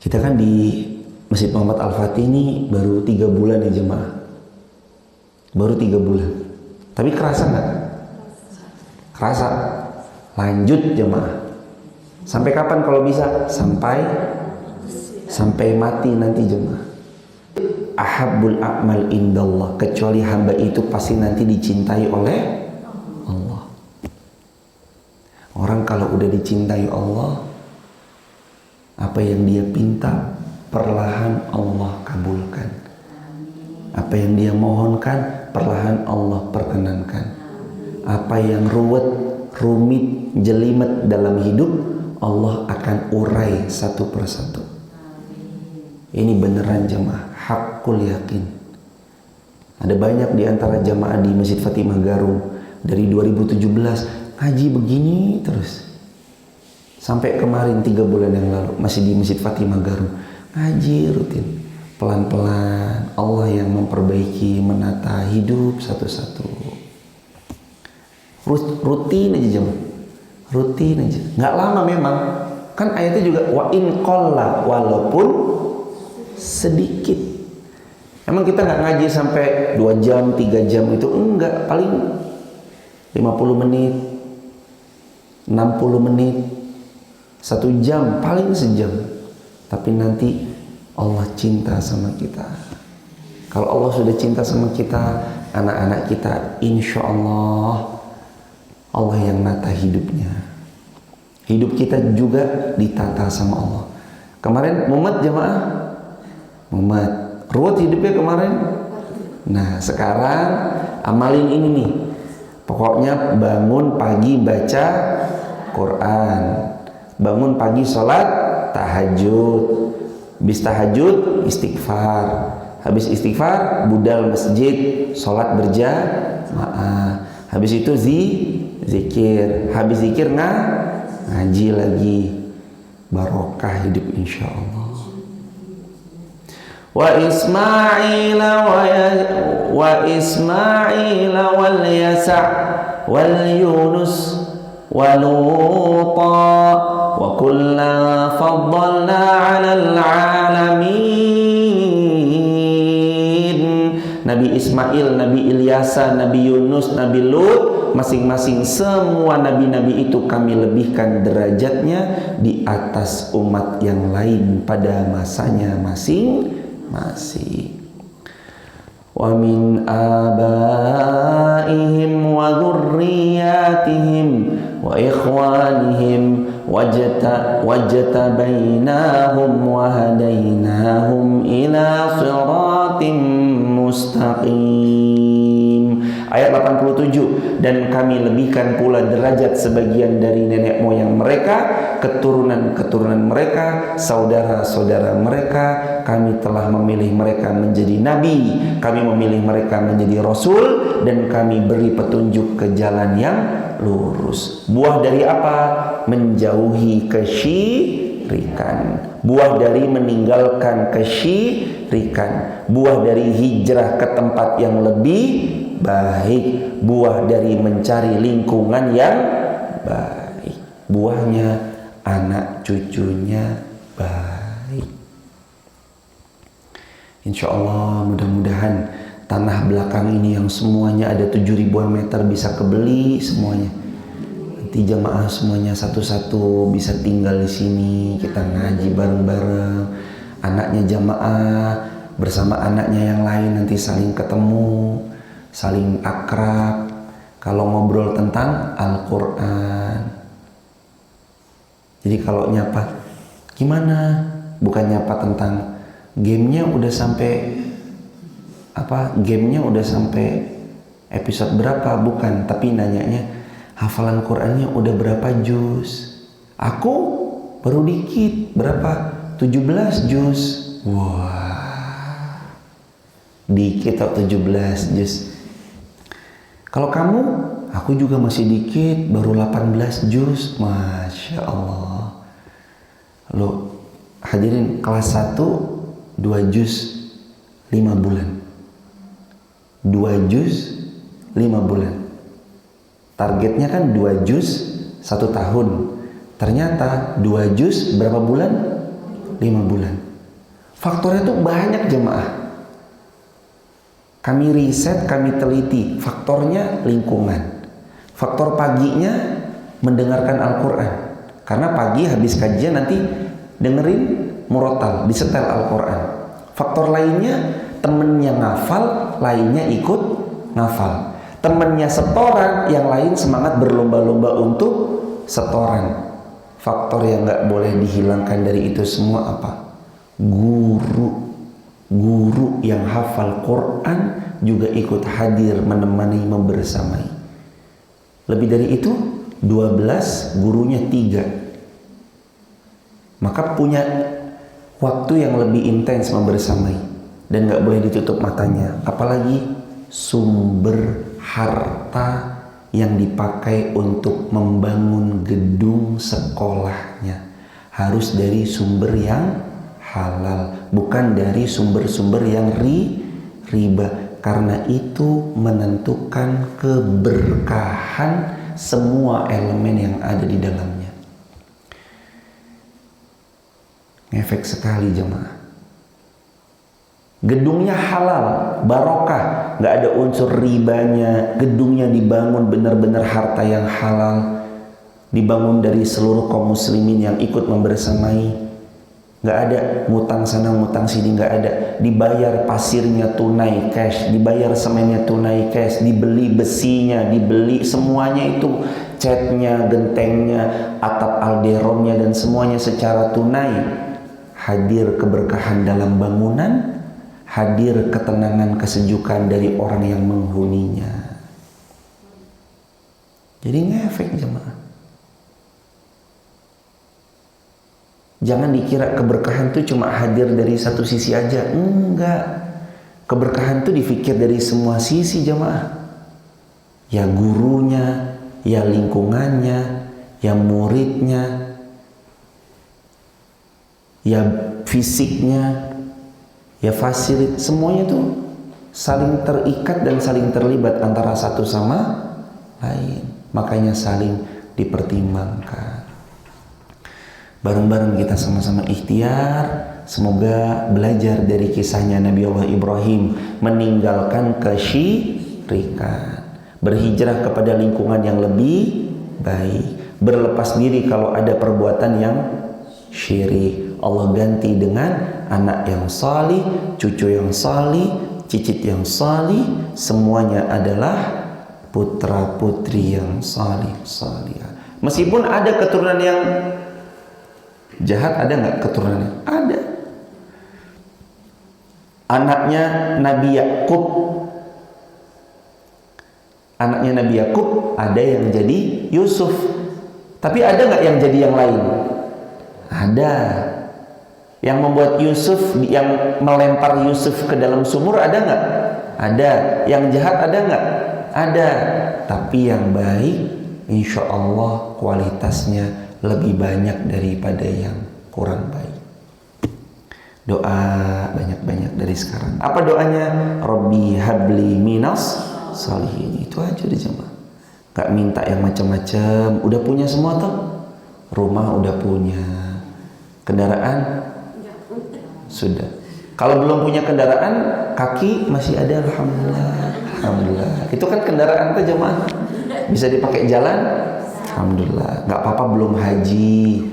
Kita kan di Masjid Muhammad Al-Fatih ini baru 3 bulan ya jemaah. Baru 3 bulan. Tapi kerasa nggak? Kerasa. Lanjut jemaah. Sampai kapan kalau bisa? Sampai mati nanti jemaah. Ahabbul a'mal indallah, kecuali hamba itu pasti nanti dicintai oleh Allah. Orang kalau udah dicintai Allah, apa yang dia pinta perlahan Allah kabulkan. Apa yang dia mohonkan perlahan Allah perkenankan. Apa yang rumit, jelimet dalam hidup, Allah akan urai satu persatu. Ini beneran jemaah, hakul yakin. Ada banyak di antara jamaah di Masjid Fatimah Garung dari 2017 ngaji begini terus. Sampai kemarin 3 bulan yang lalu masih di Masjid Fatimah Garung ngaji rutin. Pelan-pelan Allah yang memperbaiki, menata hidup satu-satu. Rutin aja jemaah. Rutin aja. Nggak lama memang. Kan ayatnya juga wa in qalla, walaupun sedikit. Emang kita nggak ngaji sampai 2 jam, 3 jam itu enggak, paling 50 menit, 60 menit, 1 jam, paling sejam. Tapi nanti Allah cinta sama kita. Kalau Allah sudah cinta sama kita, anak-anak kita, insya Allah Allah yang nata hidupnya. Hidup kita juga ditata sama Allah. Kemarin Muhammad jamaah Muhammad ruwet hidupnya kemarin. Nah sekarang amalin ini nih. Pokoknya bangun pagi baca Quran, bangun pagi sholat tahajud, habis tahajud istighfar, habis istighfar budal masjid, sholat berjamaah, habis itu zikir, habis zikir ngaji lagi. Barokah hidup insya Allah. Wa Ismail wal Yasa' wal Yunus wa Luta wa kullan faddalna 'alal 'alamin. Nabi Ismail, Nabi Ilyasa, Nabi Yunus, Nabi Lut, masing-masing semua nabi-nabi itu kami lebihkan derajatnya di atas umat yang lain pada masanya masing-masing. Wa min abaihim wa dzurriyyatihim wa ikhwanihim wajtabainahum wa hadainahum ila siratim mustaqim. Ayat 87, dan kami lebihkan pula derajat sebagian dari nenek moyang mereka, keturunan-keturunan mereka, saudara-saudara mereka. Kami telah memilih mereka menjadi nabi, kami memilih mereka menjadi rasul, dan kami beri petunjuk ke jalan yang lurus. Buah dari apa? Menjauhi kesyirikan. buah dari meninggalkan kesyirikan, buah dari hijrah ke tempat yang lebih baik, buah dari mencari lingkungan yang baik, buahnya anak cucunya baik. Insya Allah mudah-mudahan tanah belakang ini yang semuanya ada 7.000-an meter bisa kebeli semuanya. Nanti jamaah semuanya satu-satu bisa tinggal di sini, kita ngaji bareng-bareng. Anaknya jamaah bersama anaknya yang lain nanti saling ketemu, saling akrab. Kalau ngobrol tentang Al-Quran. Jadi kalau nyapa, gimana? Bukan nyapa tentang gamenya udah sampai gamenya udah sampai episode berapa, bukan, tapi nanyanya hafalan Qurannya udah berapa juz. Aku baru dikit, berapa? 17 juz. Wah, dikit atau 17 juz. Kalau kamu, aku juga masih dikit, baru 18 juz. Masya Allah. Loh, hadirin, kelas 1 2 juz 5 bulan. 2 juz 5 bulan. Targetnya kan 2 juz 1 tahun. Ternyata 2 juz berapa bulan? 5 bulan. Faktornya tuh banyak jemaah. Kami riset, kami teliti. Faktornya lingkungan. Faktor paginya mendengarkan Al-Quran. Karena pagi habis kajian nanti dengerin murotal, disetel Al-Quran. Faktor lainnya temennya ngafal, lainnya ikut ngafal. Temennya setoran, yang lain semangat berlomba-lomba untuk setoran. Faktor yang gak boleh dihilangkan dari itu semua apa? Guru yang hafal Quran juga ikut hadir, menemani, membersamai. Lebih dari itu 12, gurunya 3. Maka punya waktu yang lebih intens membersamai dan gak boleh ditutup matanya. Apalagi sumber harta yang dipakai untuk membangun gedung sekolahnya harus dari sumber yang halal, bukan dari sumber-sumber yang riba, karena itu menentukan keberkahan semua elemen yang ada di dalamnya. Ngefek sekali jemaah. Gedungnya halal, barokah, nggak ada unsur ribanya. Gedungnya dibangun benar-benar harta yang halal, dibangun dari seluruh kaum muslimin yang ikut membersamai. Nggak ada ngutang sana ngutang sini, nggak ada. Dibayar pasirnya tunai cash, dibayar semennya tunai cash, dibeli besinya, dibeli semuanya itu, catnya, gentengnya, atap alderonnya, dan semuanya secara tunai. Hadir keberkahan dalam bangunan, hadir ketenangan, kesejukan dari orang yang menghuninya. Jadi ngefek jemaah. Jangan dikira keberkahan itu cuma hadir dari satu sisi aja. Enggak. Keberkahan itu difikir dari semua sisi jemaah. Ya gurunya, ya lingkungannya, ya muridnya, ya fisiknya, ya fasilitas, semuanya tuh saling terikat dan saling terlibat antara satu sama lain. Makanya saling dipertimbangkan. Bareng-bareng kita sama-sama ikhtiar, semoga belajar dari kisahnya Nabi Allah Ibrahim meninggalkan kesyirikan, berhijrah kepada lingkungan yang lebih baik, berlepas diri kalau ada perbuatan yang syirik. Allah ganti dengan anak yang salih, cucu yang salih, cicit yang salih, semuanya adalah putra putri yang salih-salihah. Meskipun ada keturunan yang jahat, ada nggak keturunannya? Ada. Anaknya Nabi Yakub, ada yang jadi Yusuf. Tapi ada nggak yang jadi yang lain? Ada. Yang membuat Yusuf, yang melempar Yusuf ke dalam sumur, ada nggak? Ada. Yang jahat ada nggak? Ada. Tapi yang baik, insya Allah kualitasnya lebih banyak daripada yang kurang baik. Doa banyak-banyak dari sekarang. Apa doanya? Rabbi habli minas salihin. Itu aja deh jemaah. Gak minta yang macam-macam. Udah punya semua tuh. Rumah udah punya. Kendaraan sudah. Kalau belum punya kendaraan, kaki masih ada, alhamdulillah. Alhamdulillah. Itu kan kendaraan tuh jemaah. Bisa dipakai jalan. Alhamdulillah. Gak apa-apa belum haji.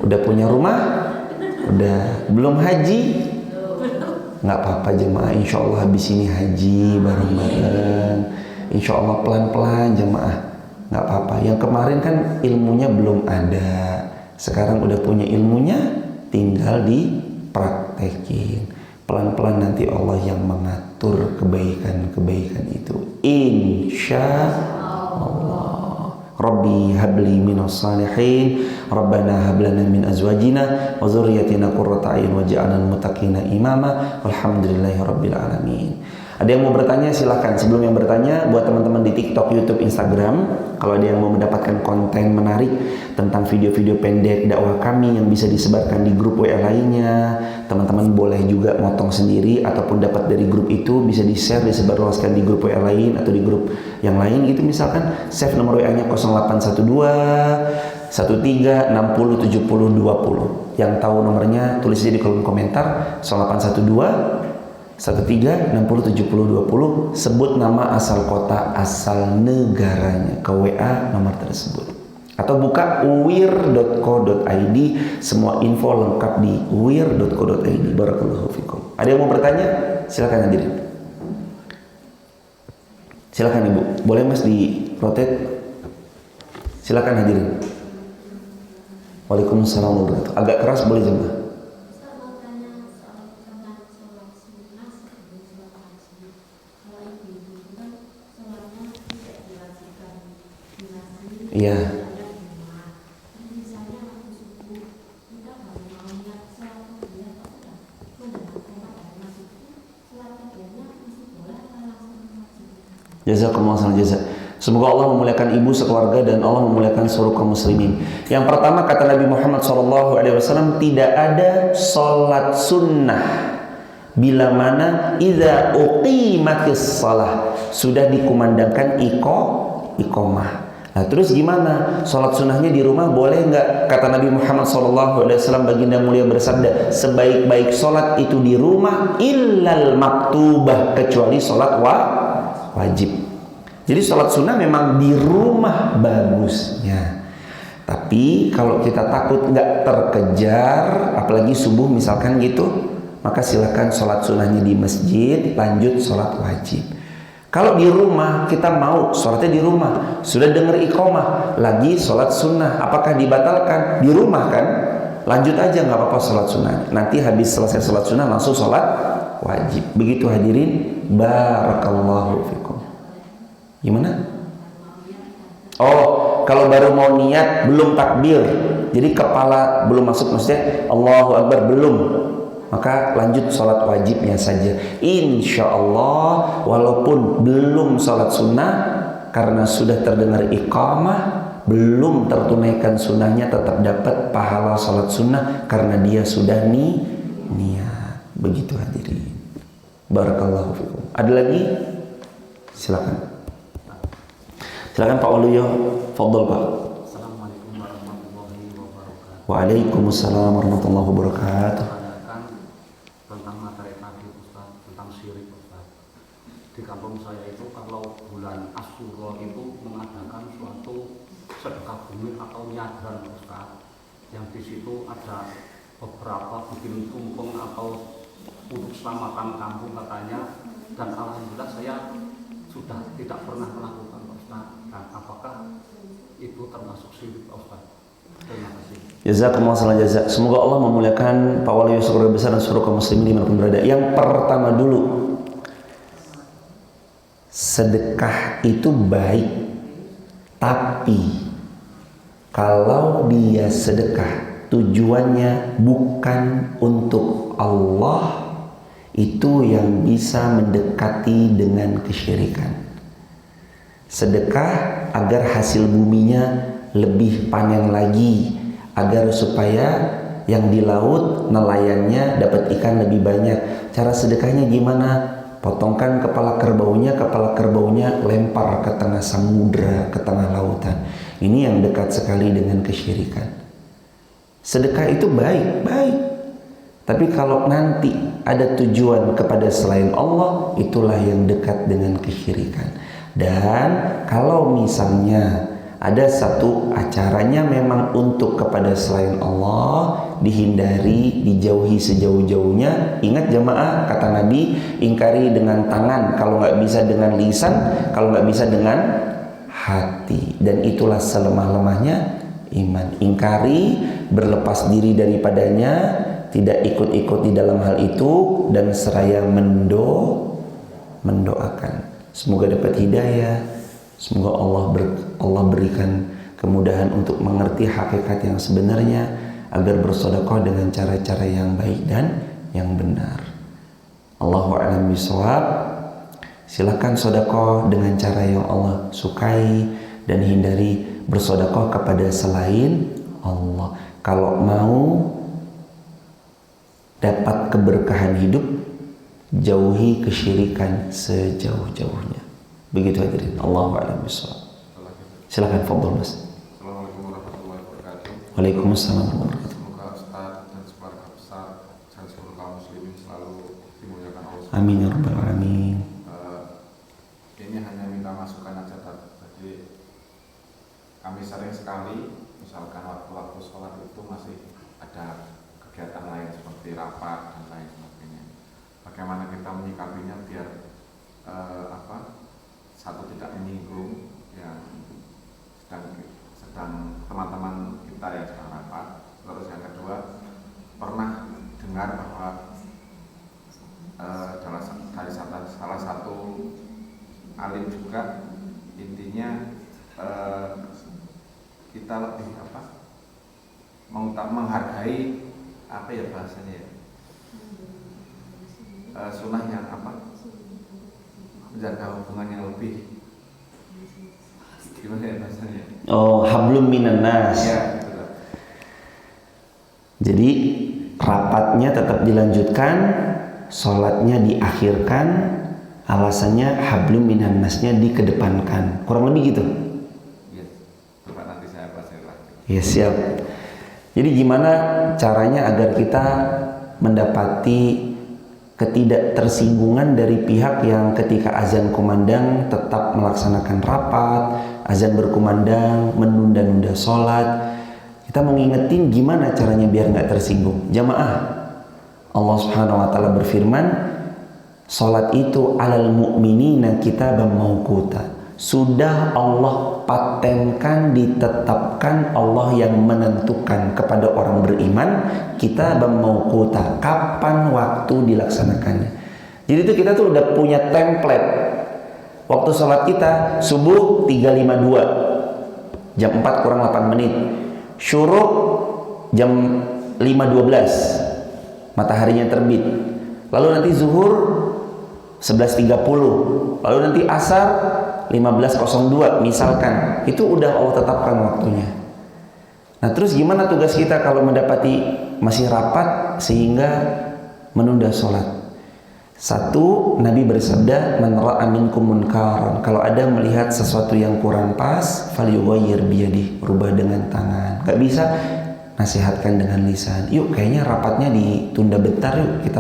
Udah punya rumah? Udah. Belum haji? Nggak apa-apa jemaah, insya Allah habis ini haji bareng-bareng. Insya Allah pelan-pelan jemaah, nggak apa-apa. Yang kemarin kan ilmunya belum ada, sekarang udah punya ilmunya, tinggal dipraktekin. Pelan-pelan nanti Allah yang mengatur kebaikan-kebaikan itu, insya Allah. Rabbi habli minas salihin, Rabbana hablana min azwajina wa dzurriyyatina qurrata a'yun waj'alna lil muttaqina imama. Walhamdulillahi rabbil alamin. Ada yang mau bertanya silakan. Sebelum yang bertanya, buat teman-teman di TikTok, YouTube, Instagram, kalau ada yang mau mendapatkan konten menarik tentang video-video pendek dakwah kami yang bisa disebarkan di grup WA lainnya, teman-teman boleh juga motong sendiri ataupun dapat dari grup itu, bisa di-share, disebarluaskan di grup WA lain atau di grup yang lain gitu. Misalkan save nomor WA-nya 0812 13 60 70 20. Yang tahu nomornya tulis aja di kolom komentar. 0812 13 60 70 20. Sebut nama, asal kota, asal negaranya ke WA nomor tersebut. Atau buka uwir.co.id. Semua info lengkap di uwir.co.id. Barakallahu fikum. Ada yang mau bertanya? Silakan hadirin. Silakan Ibu. Boleh Mas di rotate? Silakan hadirin. Waalaikumsalam warahmatullahi wabarakatuh. Agak keras boleh jemaah. Iya. Jazakumullah khairan jazak. Semoga Allah memuliakan ibu sekeluarga dan Allah memuliakan seluruh kaum muslimin. Yang pertama, kata Nabi Muhammad SAW, tidak ada sholat sunnah bila mana idza uqimatis shalah, sudah dikumandangkan iqamah. Nah terus gimana? Sholat sunnahnya di rumah boleh nggak? Kata Nabi Muhammad SAW, baginda mulia bersabda, sebaik-baik sholat itu di rumah illal maktubah, kecuali sholat wajib. Jadi sholat sunnah memang di rumah bagusnya. Tapi kalau kita takut nggak terkejar, apalagi subuh misalkan gitu, maka silakan sholat sunnahnya di masjid, lanjut sholat wajib. Kalau di rumah kita mau sholatnya di rumah, sudah dengar iqamah, lagi sholat sunnah, apakah dibatalkan? Di rumah kan? Lanjut aja, nggak apa-apa sholat sunnah. Nanti habis selesai sholat sunnah langsung sholat wajib. Begitu hadirin. Barakallahu fikum. Gimana? Oh, kalau baru mau niat belum takbir, jadi kepala belum masuk, maksudnya Allahu Akbar belum, maka lanjut sholat wajibnya saja. Insya Allah walaupun belum sholat sunnah, karena sudah terdengar iqamah, belum tertunaikan sunnahnya, tetap dapat pahala sholat sunnah karena dia sudah niat. Begitu hadirin. Barakallahu fikum. Ada lagi? Silakan. Silakan Pak Waluyo, fadhol Pak. Assalamualaikum warahmatullahi wabarakatuh. Waalaikumsalam warahmatullahi wabarakatuh. Tentang materi tadi Ustaz, tentang syirik Ustaz. Di kampung saya itu kalau bulan Asyura itu mengadakan suatu sedekah bumi atau nyadran Ustaz. Yang di situ ada beberapa bikin tumpeng atau untuk selamatan kampung katanya. Dan alhamdulillah saya sudah tidak pernah melakukan Ustaz. Dan apakah itu termasuk syirik Ustaz? Terima kasih. Jazakumullah khairan jazak. Semoga Allah memuliakan Pak Wali Yusuf besar dan seluruh kaum muslimin dimanapun berada. Yang pertama dulu, sedekah itu baik, tapi kalau dia sedekah tujuannya bukan untuk Allah, itu yang bisa mendekati dengan kesyirikan. Sedekah agar hasil buminya lebih panjang lagi, agar supaya yang di laut nelayannya dapat ikan lebih banyak. Cara sedekahnya gimana? Potongkan kepala kerbaunya lempar ke tengah samudra, ke tengah lautan. Ini yang dekat sekali dengan kesyirikan. Sedekah itu baik. Tapi kalau nanti ada tujuan kepada selain Allah, itulah yang dekat dengan kesyirikan. Dan kalau misalnya ada satu acaranya memang untuk kepada selain Allah, dihindari, dijauhi sejauh-jauhnya. Ingat jamaah, kata Nabi, ingkari dengan tangan, kalau nggak bisa dengan lisan, kalau nggak bisa dengan hati. Dan itulah selemah-lemahnya iman. Ingkari, berlepas diri daripadanya, tidak ikut-ikut di dalam hal itu, dan seraya mendoakan. Semoga dapat hidayah. Semoga Allah berikan kemudahan untuk mengerti hakikat yang sebenarnya, agar bersedekah dengan cara-cara yang baik dan yang benar. Allahu a'lam bishawab. Silakan sedekah dengan cara yang Allah sukai dan hindari bersedekah kepada selain Allah. Kalau mau dapat keberkahan hidup, jauhi kesyirikan sejauh-jauhnya. Begitu hadirin. Allahu a'lam bishawab. Silakan fadhil Mas. Assalamualaikum warahmatullahi wabarakatuh. Waalaikumsalam warahmatullahi wabarakatuh. Semoga Ustaz dan keluarga besar dan seluruh kaum muslimin selalu dimuliakan Allah. Amin ya rabbal alamin. Ini hanya minta masukan aja, jadi kami sering sekali misalkan waktu-waktu sholat itu masih ada kegiatan lain seperti rapat dan lain sebagainya. Bagaimana kita menyikapinya biar satu tidak menyinggung yang sedang teman-teman kita yang sedang rapat. Terus yang kedua, pernah dengar bahwa dari salah satu alim juga, intinya kita lebih menghargai bahasanya ya, sunnah yang menjaga hubungan yang lebih, gimana ya bahasanya? Oh, hablum minan nas. Ya, betul. Jadi rapatnya tetap dilanjutkan, sholatnya diakhirkan, alasannya hablum minan nasnya dikedepankan. Kurang lebih gitu. Iya, coba nanti saya bahas lagi. Ya siap. Jadi gimana caranya agar kita mendapati ketidaktersinggungan dari pihak yang ketika azan kumandang tetap melaksanakan rapat, azan berkumandang menunda-nunda sholat. Kita mau ngingetin gimana caranya biar nggak tersinggung. Jamaah, Allah Subhanahu Wa Taala berfirman, sholat itu alal mu'minina kitaban mauquta. Sudah Allah patenkan, ditetapkan, Allah yang menentukan kepada orang beriman kitaban mauquta, kapan waktu dilaksanakannya. Jadi itu kita tuh udah punya template. Waktu sholat kita subuh 3.52, jam 4 kurang 8 menit. Syuruk jam 5.12, mataharinya terbit. Lalu nanti zuhur 11.30, lalu nanti asar 15.02 misalkan. Itu udah Allah tetapkan waktunya. Nah terus gimana tugas kita kalau mendapati masih rapat sehingga menunda sholat? Satu, Nabi bersabda, man ra'a minkum munkaran, kalau ada melihat sesuatu yang kurang pas, falyughayyir biyadihi, rubah dengan tangan. Gak bisa, nasihatkan dengan lisan. Yuk kayaknya rapatnya ditunda bentar, yuk kita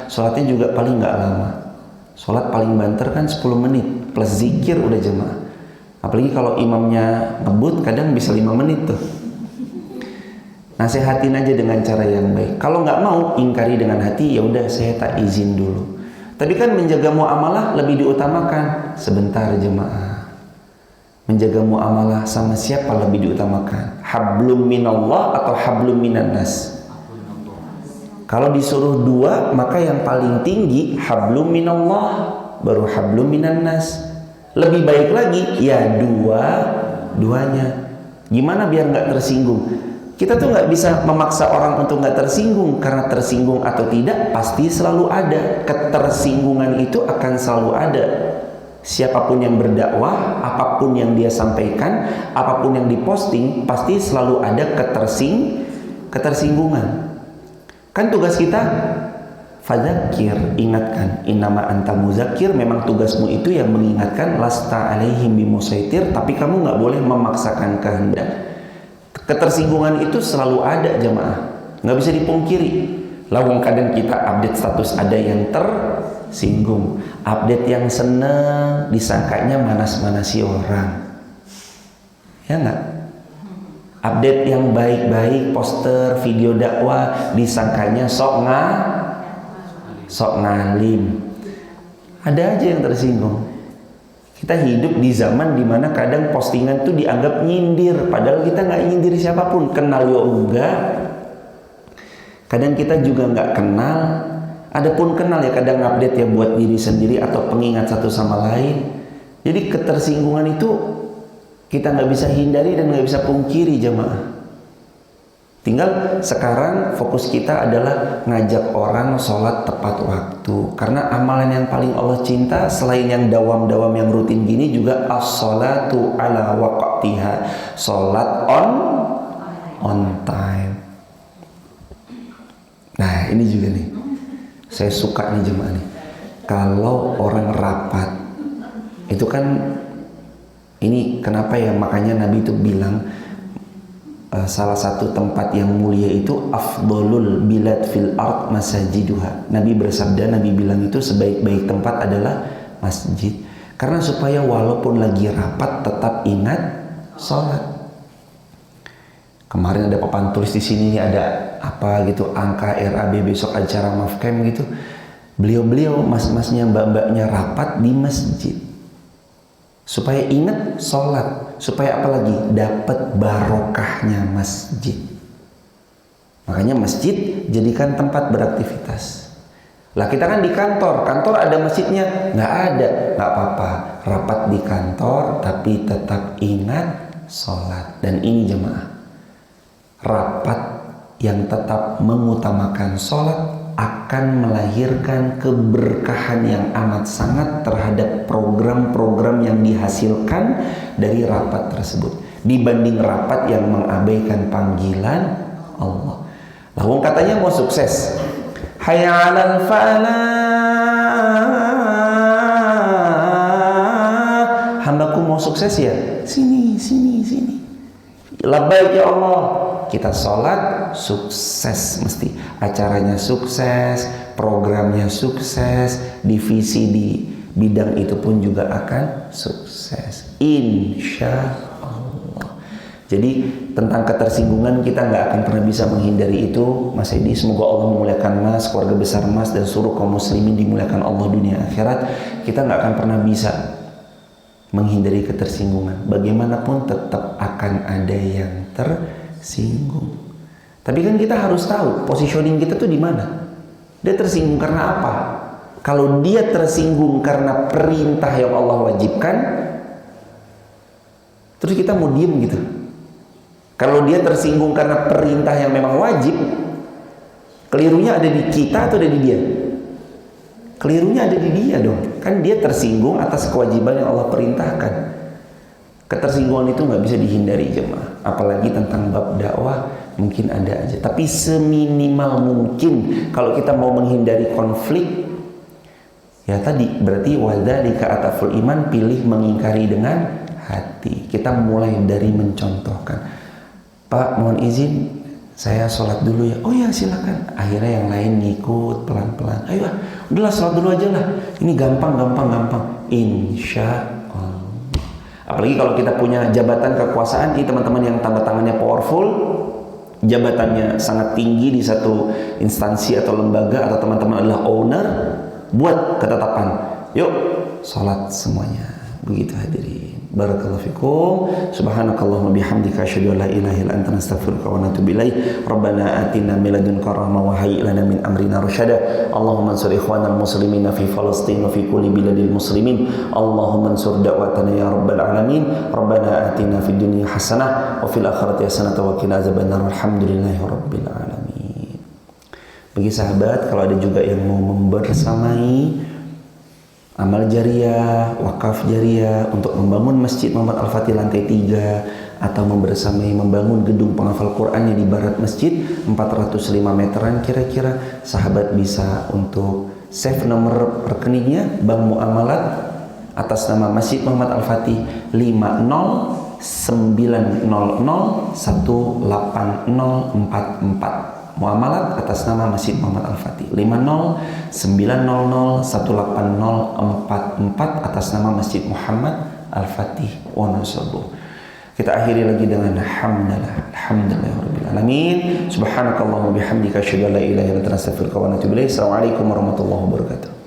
sholatnya juga paling gak lama. Sholat paling banter kan 10 menit plus zikir udah jemaah. Apalagi kalau imamnya ngebut kadang bisa 5 menit tuh. Nasihatin aja dengan cara yang baik. Kalau nggak mau, ingkari dengan hati, ya udah saya tak izin dulu. Tapi kan menjaga muamalah lebih diutamakan. Sebentar jemaah. Menjaga muamalah sama siapa lebih diutamakan? Hablum minallah atau hablum minan nas? Kalau disuruh dua, maka yang paling tinggi hablum minallah, baru hablum minan nas. Lebih baik lagi ya duanya. Gimana biar nggak tersinggung? Kita tuh nggak bisa memaksa orang untuk nggak tersinggung, karena tersinggung atau tidak pasti selalu ada. Ketersinggungan itu akan selalu ada. Siapapun yang berdakwah, apapun yang dia sampaikan, apapun yang diposting, pasti selalu ada ketersinggungan. Kan tugas kita fadzakir, ingatkan. Innama anta muzakkir, memang tugasmu itu yang mengingatkan. Lasta alaihim bimusaitir, tapi kamu nggak boleh memaksakan kehendak. Ketersinggungan itu selalu ada jamaah, nggak bisa dipungkiri. Lawang kadang kita update status ada yang tersinggung, update yang seneng disangkanya manas-manasi orang, ya nggak? Update yang baik-baik, poster, video dakwah disangkanya sok ngalim. Ada aja yang tersinggung. Kita hidup di zaman dimana kadang postingan tuh dianggap nyindir, padahal kita nggak nyindir siapapun, kenal yo enggak. Kadang kita juga nggak kenal, adapun kenal ya kadang update ya buat diri sendiri atau pengingat satu sama lain. Jadi ketersinggungan itu kita nggak bisa hindari dan nggak bisa pungkiri jamaah. Tinggal sekarang fokus kita adalah ngajak orang sholat tepat waktu. Karena amalan yang paling Allah cinta selain yang dawam-dawam yang rutin gini juga as-sholatu ala waqtiha, sholat on time. Nah ini juga nih, saya suka nih jemaah nih. Kalau orang rapat, itu kan ini kenapa ya, makanya Nabi itu bilang salah satu tempat yang mulia itu afdolul bilad fil ard masajiduha. Nabi bersabda, Nabi bilang itu sebaik-baik tempat adalah masjid. Karena supaya walaupun lagi rapat tetap ingat sholat. Kemarin ada papan tulis di sini ada apa gitu, angka RAB besok acara mafkem gitu. Beliau-beliau mas-masnya mbak-mbaknya rapat di masjid. Supaya ingat sholat, supaya apa lagi? Dapat barokahnya masjid. Makanya masjid jadikan tempat beraktivitas. Lah kita kan di kantor ada masjidnya? Nggak ada, nggak apa-apa. Rapat di kantor tapi tetap ingat sholat. Dan ini jemaah, rapat yang tetap mengutamakan sholat akan melahirkan keberkahan yang amat sangat terhadap program-program yang dihasilkan dari rapat tersebut dibanding rapat yang mengabaikan panggilan Allah. Lalu katanya mau sukses, hayya 'alal falah, hambaku mau sukses ya, sini. Labbaik ya Allah. Kita sholat sukses, mesti acaranya sukses, programnya sukses, divisi di bidang itu pun juga akan sukses, insya Allah. Jadi tentang ketersinggungan kita nggak akan pernah bisa menghindari itu, Mas Edi. Semoga Allah memuliakan Mas, keluarga besar Mas, dan seluruh kaum muslimin dimuliakan Allah dunia akhirat. Kita nggak akan pernah bisa menghindari ketersinggungan. Bagaimanapun tetap akan ada yang tersinggung. Tapi kan kita harus tahu positioning kita tuh di mana. Dia tersinggung karena apa? Kalau dia tersinggung karena perintah yang Allah wajibkan, terus kita mau diem gitu. Kalau dia tersinggung karena perintah yang memang wajib, kelirunya ada di kita atau ada di dia? Kelirunya ada di dia dong. Kan dia tersinggung atas kewajiban yang Allah perintahkan. Ketersinggungan itu nggak bisa dihindari jemaah. Apalagi tentang bab dakwah mungkin ada aja. Tapi seminimal mungkin kalau kita mau menghindari konflik, ya tadi berarti wadzalika ataful iman, pilih mengingkari dengan hati. Kita mulai dari mencontohkan. Pak, mohon izin saya sholat dulu ya. Oh ya silakan. Akhirnya yang lain ngikut pelan-pelan. Ayo udahlah sholat dulu aja lah. Ini gampang. Insya Allah. Apalagi kalau kita punya jabatan kekuasaan, ini teman-teman yang tanda tangannya powerful, jabatannya sangat tinggi di satu instansi atau lembaga, atau teman-teman adalah owner, buat ketetapan. Yuk sholat semuanya. Begitu hadirin. Barakallahu fikum. Subhanakallahumma bihamdika asyhadu an la ilaha illa anta astaghfiruka wa atubu ilaik. Rabbana atina min ladunka rahmah wa hayyi lana min amrina rasyada. Allahumma ansur ikhwanal muslimin fi Falastin wa fi kulli biladil muslimin. Allahumma ansur da'watana ya rabbal alamin. Rabbana atina fid dunya hasanah wa fil akhirati hasanah wa qina azabannar. Alhamdulillahi rabbil alamin. Bagi sahabat, kalau ada juga yang mau membersamai amal jariah, wakaf jariah untuk membangun Masjid Muhammad Al-Fatih lantai 3 atau membersamai membangun gedung penghafal Qurannya di barat masjid 405 meteran kira-kira, sahabat bisa untuk save nomor rekeningnya Bank Muamalat atas nama Masjid Muhammad Al-Fatih 5090018044. Muamalat atas nama Masjid Muhammad Al-Fatih 5090018044 atas nama Masjid Muhammad Al-Fatih wa nasabuh. Kita akhiri lagi dengan alhamdulillahirabbil alamin. Subhanakallahumma bihamdika asyhadu an la ilaha illa anta astaghfiruka wa atubu ilaik. Assalamualaikum warahmatullahi wabarakatuh.